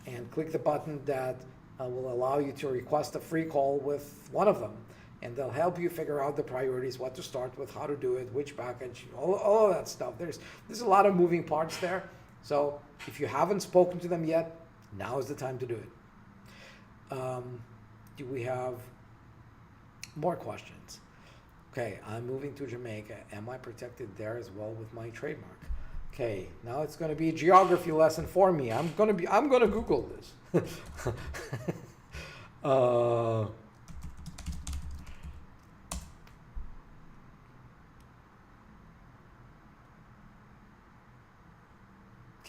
and click the button that will allow you to request a free call with one of them. And they'll help you figure out the priorities, what to start with, how to do it, which package, all of that stuff. There's a lot of moving parts there. So if you haven't spoken to them yet, now is the time to do it. Do we have more questions? Okay, I'm moving to Jamaica. Am I protected there as well with my trademark? Okay, now it's going to be a geography lesson for me. I'm going to Google this.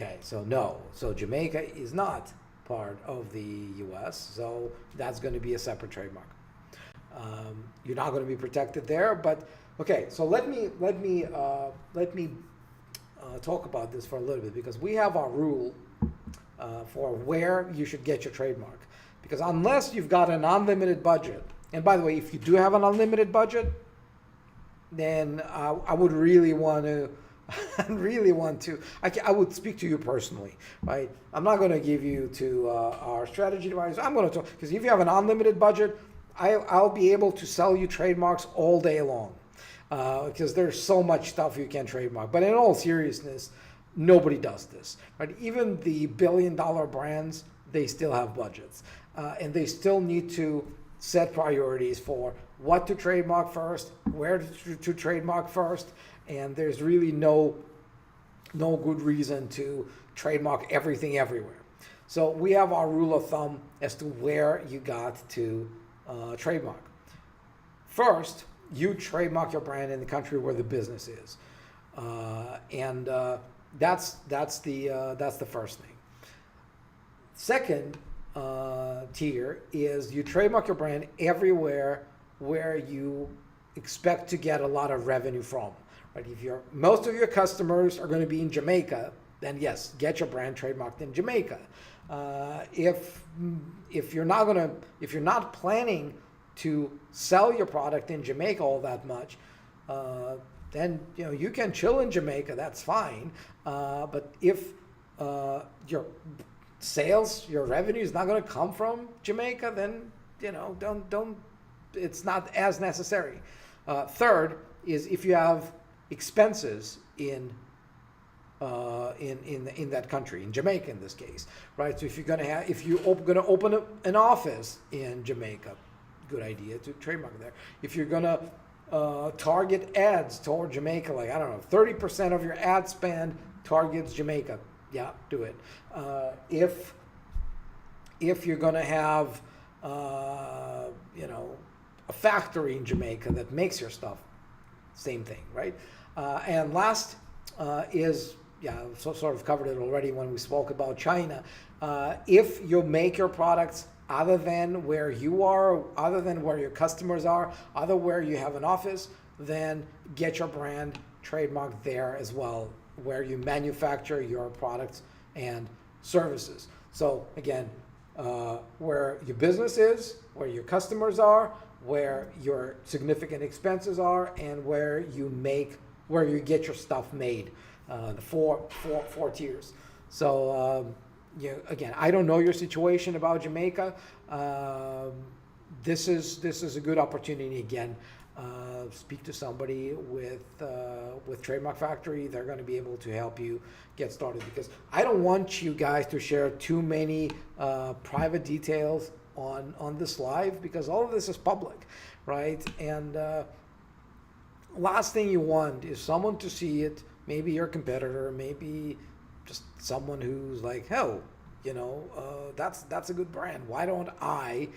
Okay, so no. So Jamaica is not part of the U.S., so that's going to be a separate trademark. You're not going to be protected there, but okay. So let me talk about this for a little bit, because we have our rule for where you should get your trademark. Because unless you've got an unlimited budget, and by the way, if you do have an unlimited budget, then I would really want to. I would speak to you personally, right? I'm not going to give you to our strategy advisor. I'm going to talk, because if you have an unlimited budget, I'll be able to sell you trademarks all day long, because there's so much stuff you can trademark. But in all seriousness, nobody does this, right? Even the billion-dollar brands, they still have budgets, and they still need to set priorities for what to trademark first, where to trademark first. And there's really no good reason to trademark everything everywhere. So we have our rule of thumb as to where you got to trademark. First, you trademark your brand in the country where the business is, and that's the first thing. Second tier is you trademark your brand everywhere where you expect to get a lot of revenue from. Right? If most of your customers are going to be in Jamaica, then yes, get your brand trademarked in Jamaica. If you're not planning to sell your product in Jamaica all that much, then you can chill in Jamaica. That's fine. But if your sales, your revenue is not going to come from Jamaica, then don't. It's not as necessary. Third is if you have expenses in that country, in Jamaica in this case, right? So if you're gonna open an office in Jamaica, good idea to trademark there. If you're gonna target ads toward Jamaica, like 30% of your ad spend targets Jamaica, yeah, do it. If you're gonna have a factory in Jamaica that makes your stuff, same thing, right? And last is, sort of covered it already when we spoke about China. If you make your products other than where you are, other than where your customers are, other where you have an office, then get your brand trademarked there as well, where you manufacture your products and services. So again, where your business is, where your customers are, where your significant expenses are, and where you get your stuff made. The four tiers. So again, I don't know your situation about Jamaica. This is a good opportunity again. Speak to somebody with Trademark Factory. They're going to be able to help you get started, because I don't want you guys to share too many private details on this live, because all of this is public, right? And last thing you want is someone to see it, maybe your competitor, maybe just someone who's like, oh, that's a good brand. Why don't I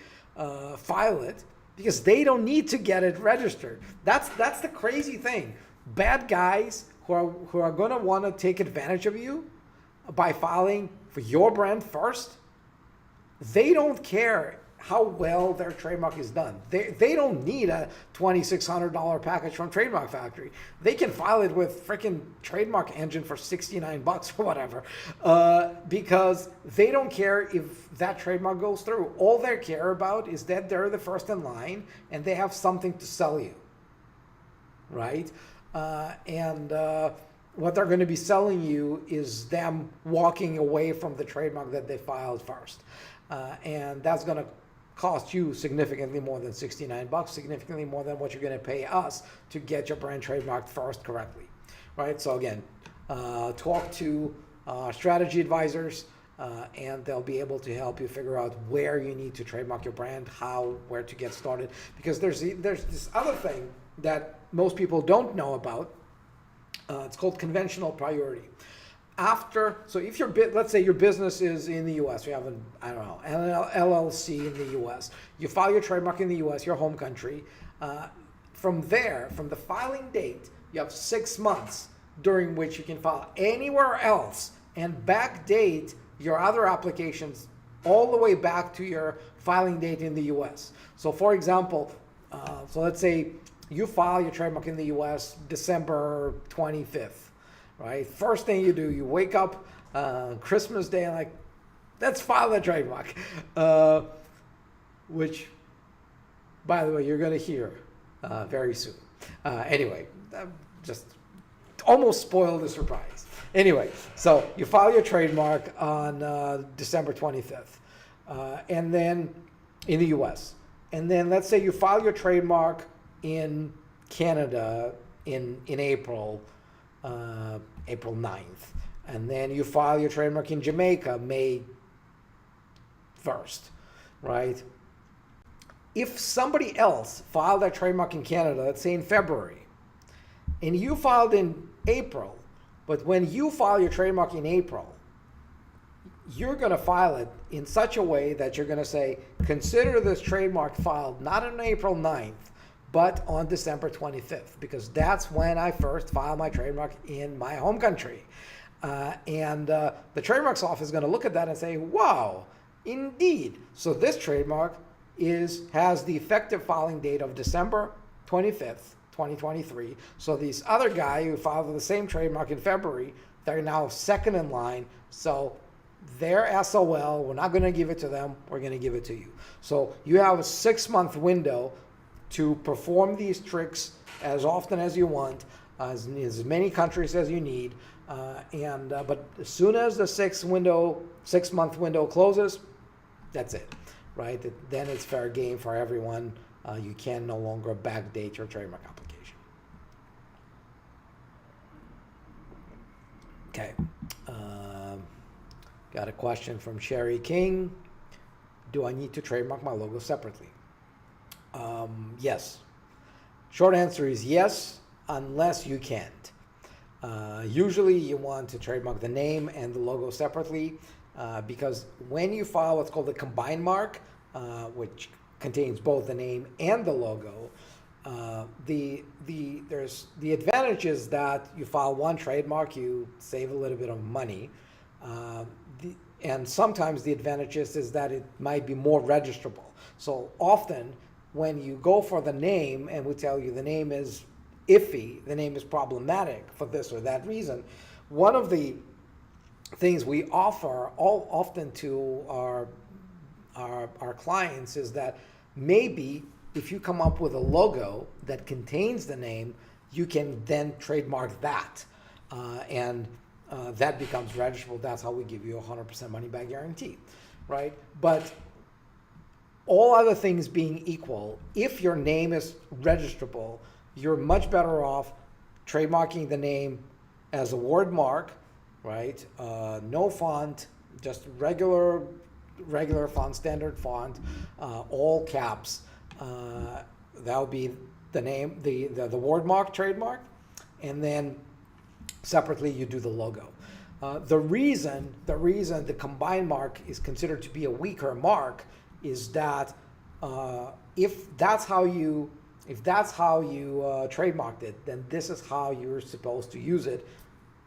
file it? Because they don't need to get it registered. That's the crazy thing. Bad guys who are going to want to take advantage of you by filing for your brand first, they don't care how well their trademark is done. They don't need a $2,600 package from Trademark Factory. They can file it with freaking Trademark Engine for $69 or whatever, because they don't care if that trademark goes through. All they care about is that they're the first in line and they have something to sell you, right? And what they're going to be selling you is them walking away from the trademark that they filed first. And that's going to cost you significantly more than $69, significantly more than what you're going to pay us to get your brand trademarked first correctly, right? So again, talk to strategy advisors, and they'll be able to help you figure out where you need to trademark your brand, where to get started. Because there's this other thing that most people don't know about. It's called conventional priority. So if let's say your business is in the U.S., you have an LLC in the U.S., you file your trademark in the U.S., your home country. From the filing date, you have 6 months during which you can file anywhere else and backdate your other applications all the way back to your filing date in the U.S. So for example, so let's say you file your trademark in the U.S. December 25th. Right? First thing you do, you wake up Christmas Day and let's file the trademark, which, by the way, you're going to hear very soon. Anyway, just almost spoiled the surprise. Anyway, so you file your trademark on December 25th, and then in the U.S. And then let's say you file your trademark in Canada in April. April 9th, and then you file your trademark in Jamaica May 1st, right? If somebody else filed their trademark in Canada, let's say in February, and you filed in April, but when you file your trademark in April, you're going to file it in such a way that you're going to say, consider this trademark filed not on April 9th, but on December 25th, because that's when I first filed my trademark in my home country. And the trademarks office is going to look at that and say, wow, indeed. So this trademark has the effective filing date of December 25th, 2023. So these other guy who filed the same trademark in February, they're now second in line. So they're SOL. We're not going to give it to them. We're going to give it to you. So you have a 6-month window to perform these tricks as often as you want, as many countries as you need. But as soon as the 6-month window closes, that's it, right? Then it's fair game for everyone. You can no longer backdate your trademark application. Okay. Got a question from Sherry King. Do I need to trademark my logo separately? Yes. Short answer is yes, unless you can't. Usually you want to trademark the name and the logo separately because when you file what's called a combined mark, which contains both the name and the logo, the advantage is that you file one trademark, you save a little bit of money. And sometimes the advantage is that it might be more registrable. So often when you go for the name and we tell you the name is iffy, the name is problematic for this or that reason, one of the things we offer often to our clients is that maybe if you come up with a logo that contains the name, you can then trademark that. And that becomes registrable. That's how we give you a 100% money back guarantee, right? But all other things being equal, if your name is registrable, you're much better off trademarking the name as a word mark, right? No font, just regular font, standard font, all caps. That would be the name, the word mark trademark, and then separately you do the logo. The reason the combined mark is considered to be a weaker mark is that if that's how you trademarked it, then this is how you're supposed to use it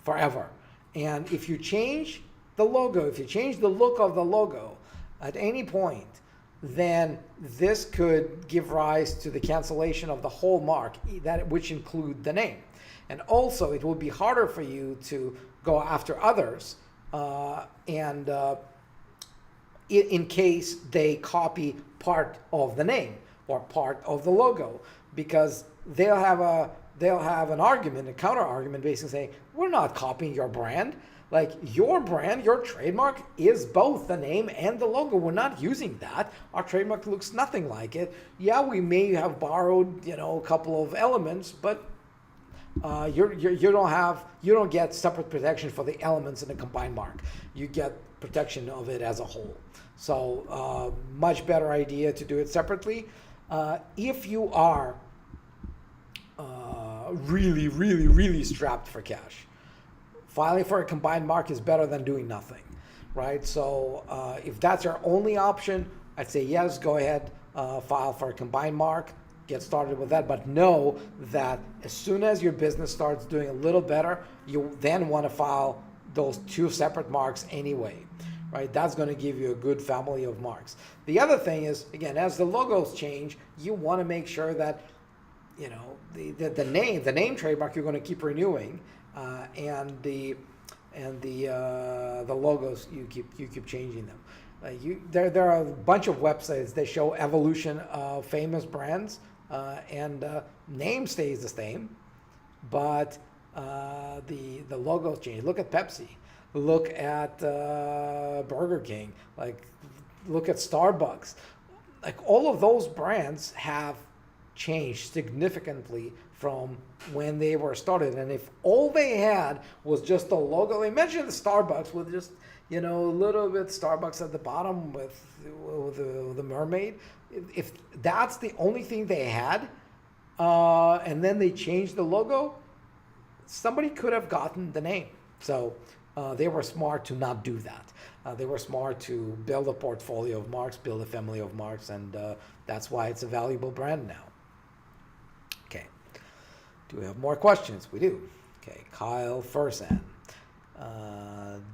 forever. And if you change the logo, if you change the look of the logo at any point, then this could give rise to the cancellation of the whole mark, which include the name. And also, it will be harder for you to go after others in case they copy part of the name or part of the logo, because they'll have an argument, a counter argument, basically saying, we're not copying your brand. Like, your brand, your trademark is both the name and the logo. We're not using that. Our trademark looks nothing like it. Yeah, we may have borrowed, a couple of elements, but you don't get separate protection for the elements in a combined mark. You get protection of it as a whole. So much better idea to do it separately. If you are really, really, really strapped for cash, filing for a combined mark is better than doing nothing, right? So if that's your only option, I'd say yes, go ahead, file for a combined mark, get started with that. But know that as soon as your business starts doing a little better, you then want to file those two separate marks anyway, right? That's going to give you a good family of marks. The other thing is, again, as the logos change, you want to make sure that the name trademark you're going to keep renewing, and the logos you keep changing them. There are a bunch of websites that show evolution of famous brands, and name stays the same, but the logos change. Look at Pepsi. Look at Burger King. Look at Starbucks. All of those brands have changed significantly from when they were started. And if all they had was just the logo, imagine the Starbucks with just a little bit Starbucks at the bottom with the mermaid. If that's the only thing they had, and then they changed the logo, somebody could have gotten the name. So they were smart to not do that. They were smart to build a portfolio of marks, build a family of marks, and that's why it's a valuable brand now. Okay. Do we have more questions? We do. Okay. Kyle Fursan.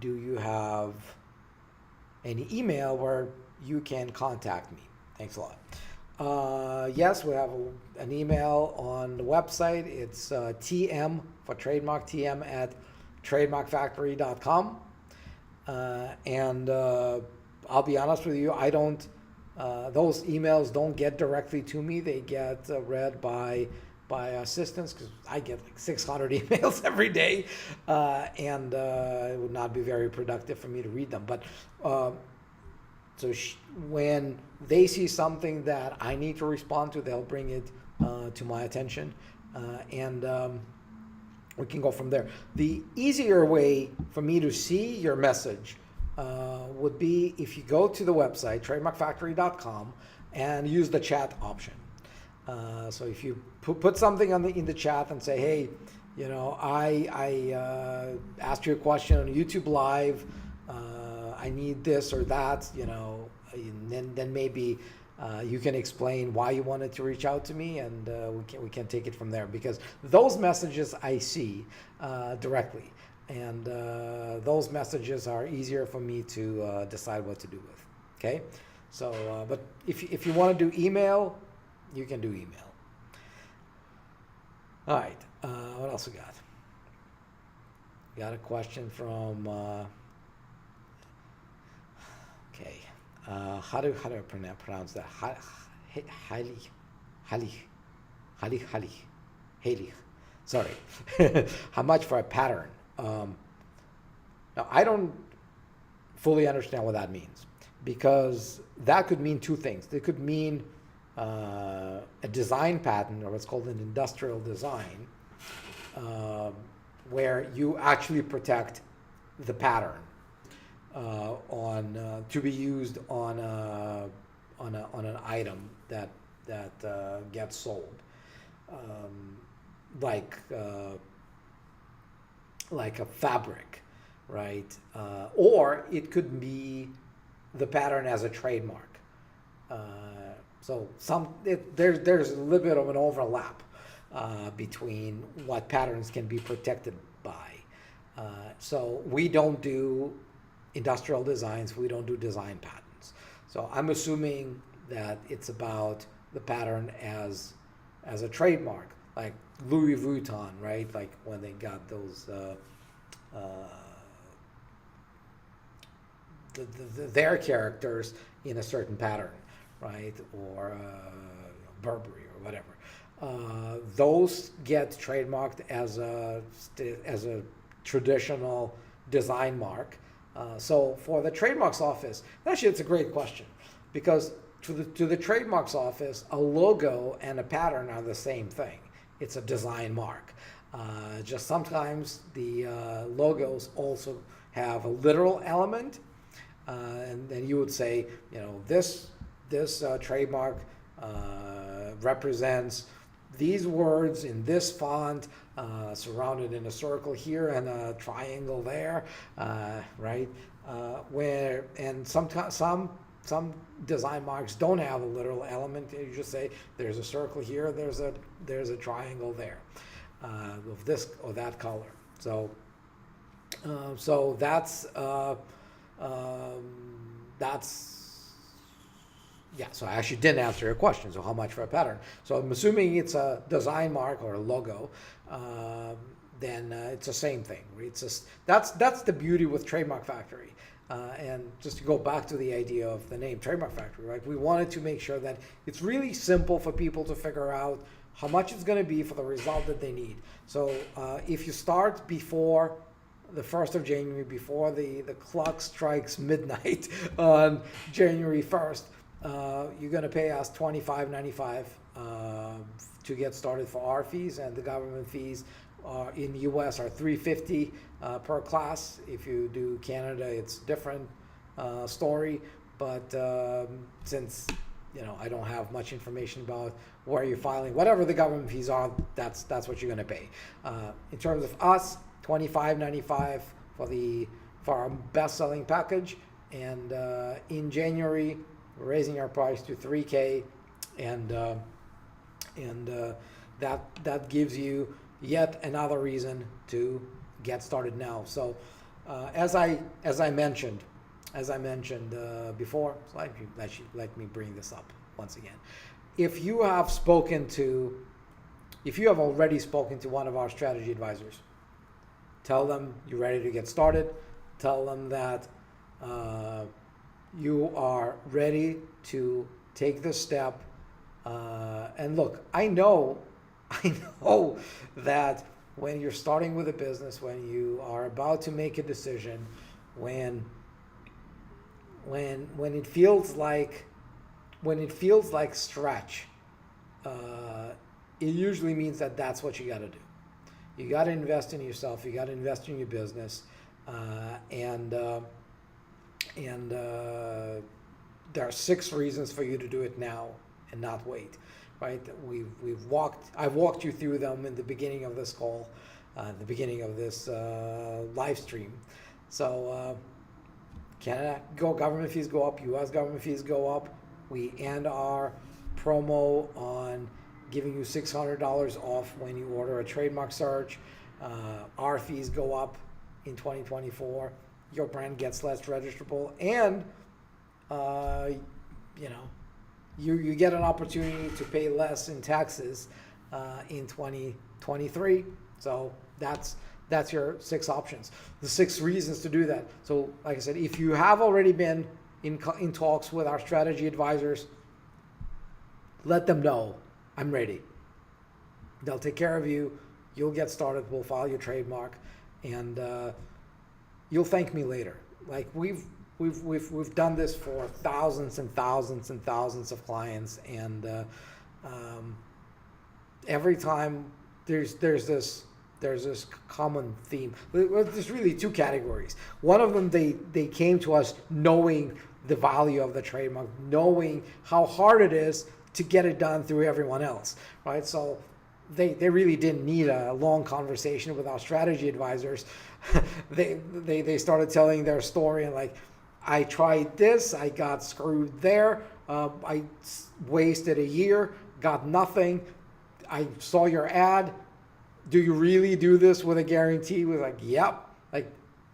Do you have any email where you can contact me? Thanks a lot. Yes, we have an email on the website. It's TM for trademark, TM at trademarkfactory.com. And I'll be honest with you, I don't, those emails don't get directly to me. They get read by assistants, because I get like 600 emails every day, and it would not be very productive for me to read them. But when they see something that I need to respond to, they'll bring it to my attention, and we can go from there. The easier way for me to see your message would be if you go to the website, trademarkfactory.com, and use the chat option. So if you put something in the chat and say, hey, I asked you a question on YouTube Live, I need this or that, and then maybe you can explain why you wanted to reach out to me, and we can take it from there, because those messages I see directly, and those messages are easier for me to decide what to do with. Okay, so but if you want to do email, you can do email. All right, what else we got? Got a question from okay. How do I pronounce that? Haley. Sorry. How much for a pattern? Now, I don't fully understand what that means, because that could mean two things. It could mean a design patent, or what's called an industrial design, where you actually protect the pattern to be used on an item that gets sold, like a fabric, right? Or it could be the pattern as a trademark. So there's a little bit of an overlap between what patterns can be protected by. So we don't do industrial designs, we don't do design patents. So I'm assuming that it's about the pattern as a trademark, like Louis Vuitton, right? Like when they got those their characters in a certain pattern, right? Or Burberry or whatever. Those get trademarked as a traditional design mark. So for the Trademarks Office, actually it's a great question, because to the Trademarks Office, a logo and a pattern are the same thing. It's a design mark. Just sometimes the logos also have a literal element, and then you would say, this trademark represents these words in this font, surrounded in a circle here and a triangle there, right? Some design marks don't have a literal element. You just say there's a circle here, there's a triangle there, of this or that color. So that's yeah, so I actually didn't answer your question. So how much for a pattern? So I'm assuming it's a design mark or a logo, then it's the same thing. That's the beauty with Trademark Factory. And just to go back to the idea of the name Trademark Factory, right? We wanted to make sure that it's really simple for people to figure out how much it's going to be for the result that they need. So if you start before the 1st of January, before the clock strikes midnight on January 1st, you're going to pay us $25.95 to get started for our fees, and the government fees in the US are $350 per class. If you do Canada, it's a different story. But since I don't have much information about where you're filing, whatever the government fees are, that's what you're going to pay. In terms of us, $25.95 for our best-selling package, and in January we're raising our price to $3,000, and that gives you yet another reason to get started now. So as I mentioned before, so let me bring this up once again. If you have already spoken to one of our strategy advisors, tell them you're ready to get started. Tell them that you are ready to take this step. And look, I know that when you're starting with a business, when you are about to make a decision, when it feels like stretch, it usually means that that's what you got to do. You got to invest in yourself. You got to invest in your business, and there are 6 reasons for you to do it now and not wait. Right? I've walked you through them in the beginning of this call, the beginning of this live stream. So Canada government fees go up, U.S. government fees go up. We end our promo on giving you $600 off when you order a trademark search. Our fees go up in 2024. Your brand gets less registrable, and you get an opportunity to pay less in taxes in 2023. So that's your 6 options, the 6 reasons to do that. So like I said, if you have already been in talks with our strategy advisors, let them know I'm ready. They'll take care of you. You'll get started. We'll file your trademark, and you'll thank me later. Like we've done this for thousands and thousands and thousands of clients, and every time there's this common theme. There's really 2 categories. One of them, they came to us knowing the value of the trademark, knowing how hard it is to get it done through everyone else, right? So they really didn't need a long conversation with our strategy advisors. they started telling their story, and like, I tried this, I got screwed there, I wasted a year, got nothing. I saw your ad. Do you really do this with a guarantee? We're like, yep. Like,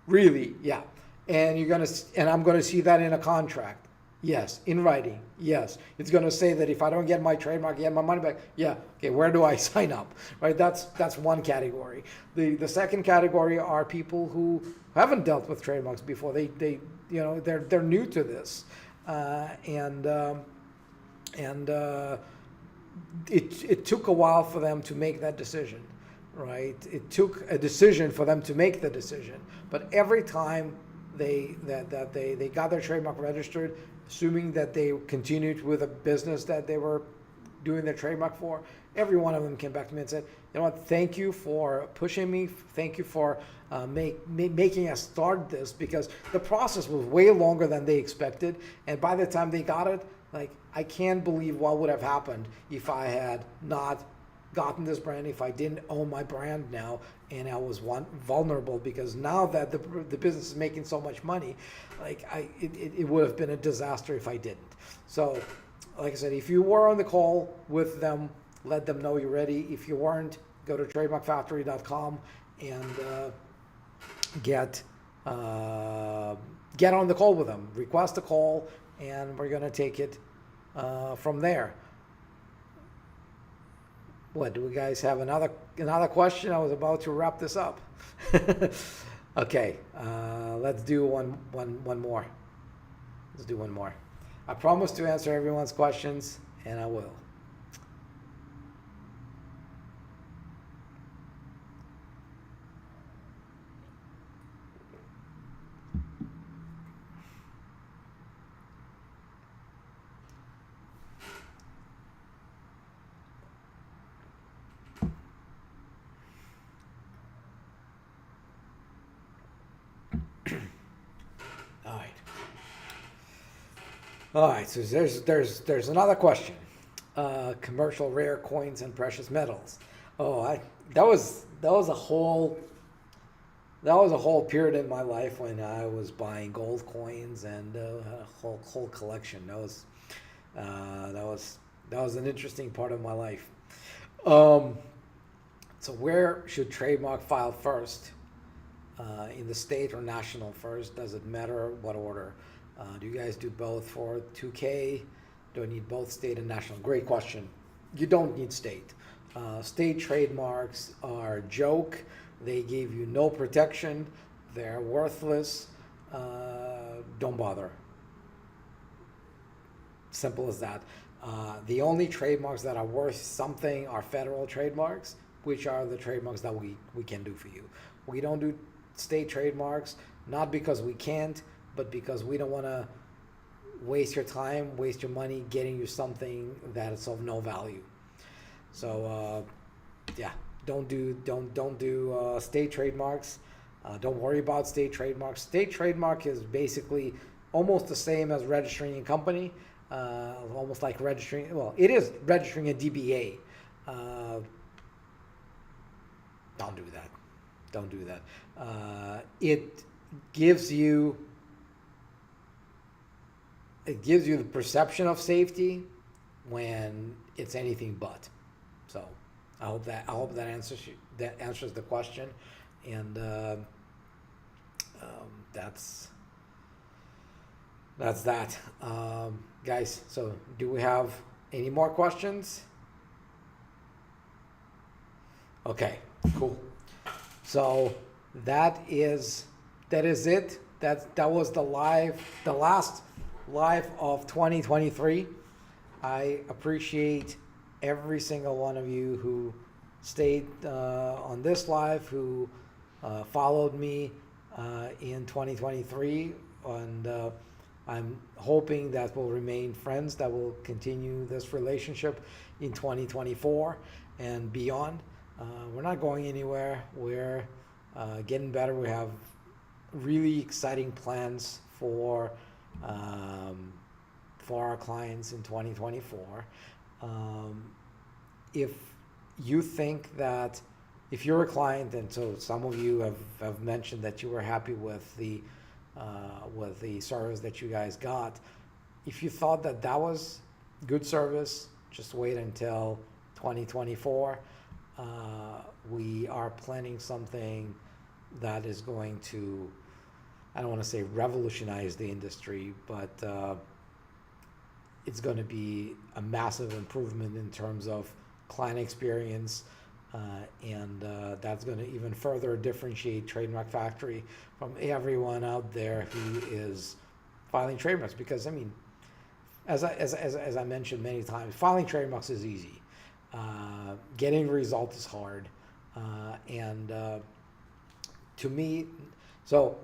really? Yeah. And I'm gonna see that in a contract. Yes. In writing. Yes. It's gonna say that if I don't get my trademark, get my money back. Yeah. Okay. Where do I sign up? Right. That's one category. The second category are people who haven't dealt with trademarks before. They're new to this, it took a while for them to make that decision. Right? It took a decision for them to make the decision. But every time they got their trademark registered, assuming that they continued with a business that they were doing their trademark for, every one of them came back to me and said, you know what, thank you for pushing me. Thank you for making us start this, because the process was way longer than they expected. And by the time they got it, like, I can't believe what would have happened if I had not gotten this brand, if I didn't own my brand now, and I was vulnerable, because now that the business is making so much money, like it would have been a disaster if I didn't. So like I said, if you were on the call with them, let them know you're ready. If you weren't, go to trademarkfactory.com and get on the call with them. Request a call, and we're going to take it from there. What, do we guys have another question? I was about to wrap this up. Okay, let's do one more. Let's do one more. I promise to answer everyone's questions, and I will. All right, so there's another question. Commercial rare coins and precious metals. That was a whole period in my life when I was buying gold coins and a whole collection. That was an interesting part of my life. So where should trademark file first? in the state or national first? Does it matter what order? Do you guys do both for 2K? Do I need both state and national? Great question. You don't need state. State trademarks are a joke. They give you no protection. They're worthless. Don't bother. Simple as that. The only trademarks that are worth something are federal trademarks, which are the trademarks that we can do for you. We don't do state trademarks, not because we can't, but because we don't want to waste your time, waste your money getting you something that is of no value. So yeah, don't do state trademarks. Don't worry about state trademarks. State trademark is basically almost the same as registering a company, almost like registering. Well, it is registering a DBA. Don't do that. Don't do that. It gives you the perception of safety when it's anything but. So I hope that answers the question, and that's that, guys. So do we have any more questions? Okay, cool. So that is it. That was the last live of 2023. I appreciate every single one of you who stayed on this live, who followed me in 2023, and I'm hoping that we'll remain friends, that we'll continue this relationship in 2024 and beyond. We're not going anywhere. We're getting better. We have really exciting plans for our clients in 2024. If you think that, if you're a client, and so some of you have mentioned that you were happy with the service that you guys got, if you thought that was good service, just wait until 2024. We are planning something that is going to, I don't want to say revolutionize the industry, but it's going to be a massive improvement in terms of client experience, and that's going to even further differentiate Trademark Factory from everyone out there who is filing trademarks. Because I mean, as I mentioned many times, filing trademarks is easy. Getting results is hard, and to me, so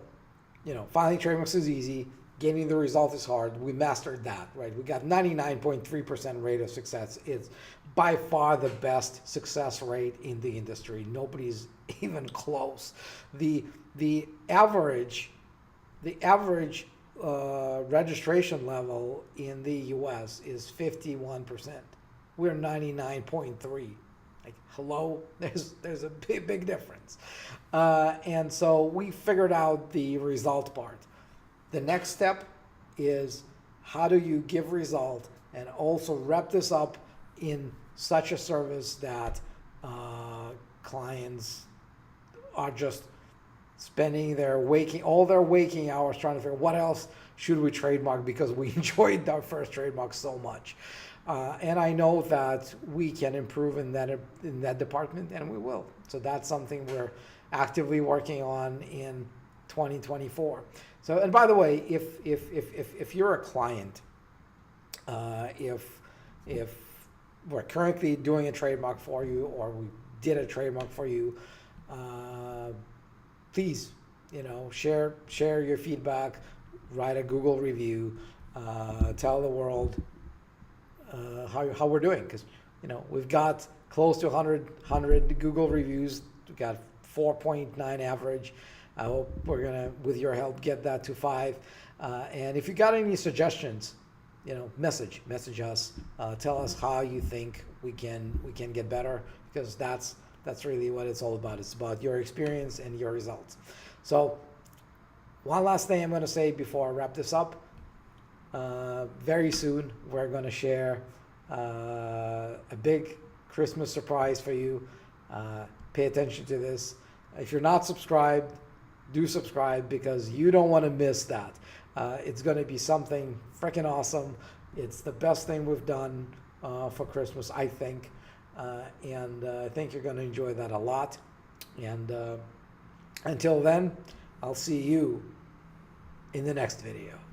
filing trademarks is easy. Getting the result is hard. We mastered that, right? We got 99.3% rate of success. It's by far the best success rate in the industry. Nobody's even close. The average registration level in the U.S. is 51%. We're 99.3. Like, hello, there's a big difference. And so we figured out the result part. The next step is, how do you give result and also wrap this up in such a service that clients are just spending all their waking hours trying to figure out what else should we trademark, because we enjoyed our first trademark so much. And I know that we can improve in that department, and we will. So that's something we're actively working on in 2024. So, and by the way, if you're a client, if we're currently doing a trademark for you, or we did a trademark for you, please, share your feedback, write a Google review, tell the world how we're doing, because we've got close to 100 Google reviews. We've got 4.9 average. I hope we're gonna, with your help, get that to 5. And if you got any suggestions, message us. Tell us how you think we can get better, because that's really what it's all about. It's about your experience and your results. So, one last thing I'm going to say before I wrap this up. Very soon we're going to share a big Christmas surprise for you. Pay attention to this. If you're not subscribed, do subscribe because you don't want to miss that. It's going to be something freaking awesome. It's the best thing we've done for Christmas, I think. And I think you're going to enjoy that a lot. And until then, I'll see you in the next video.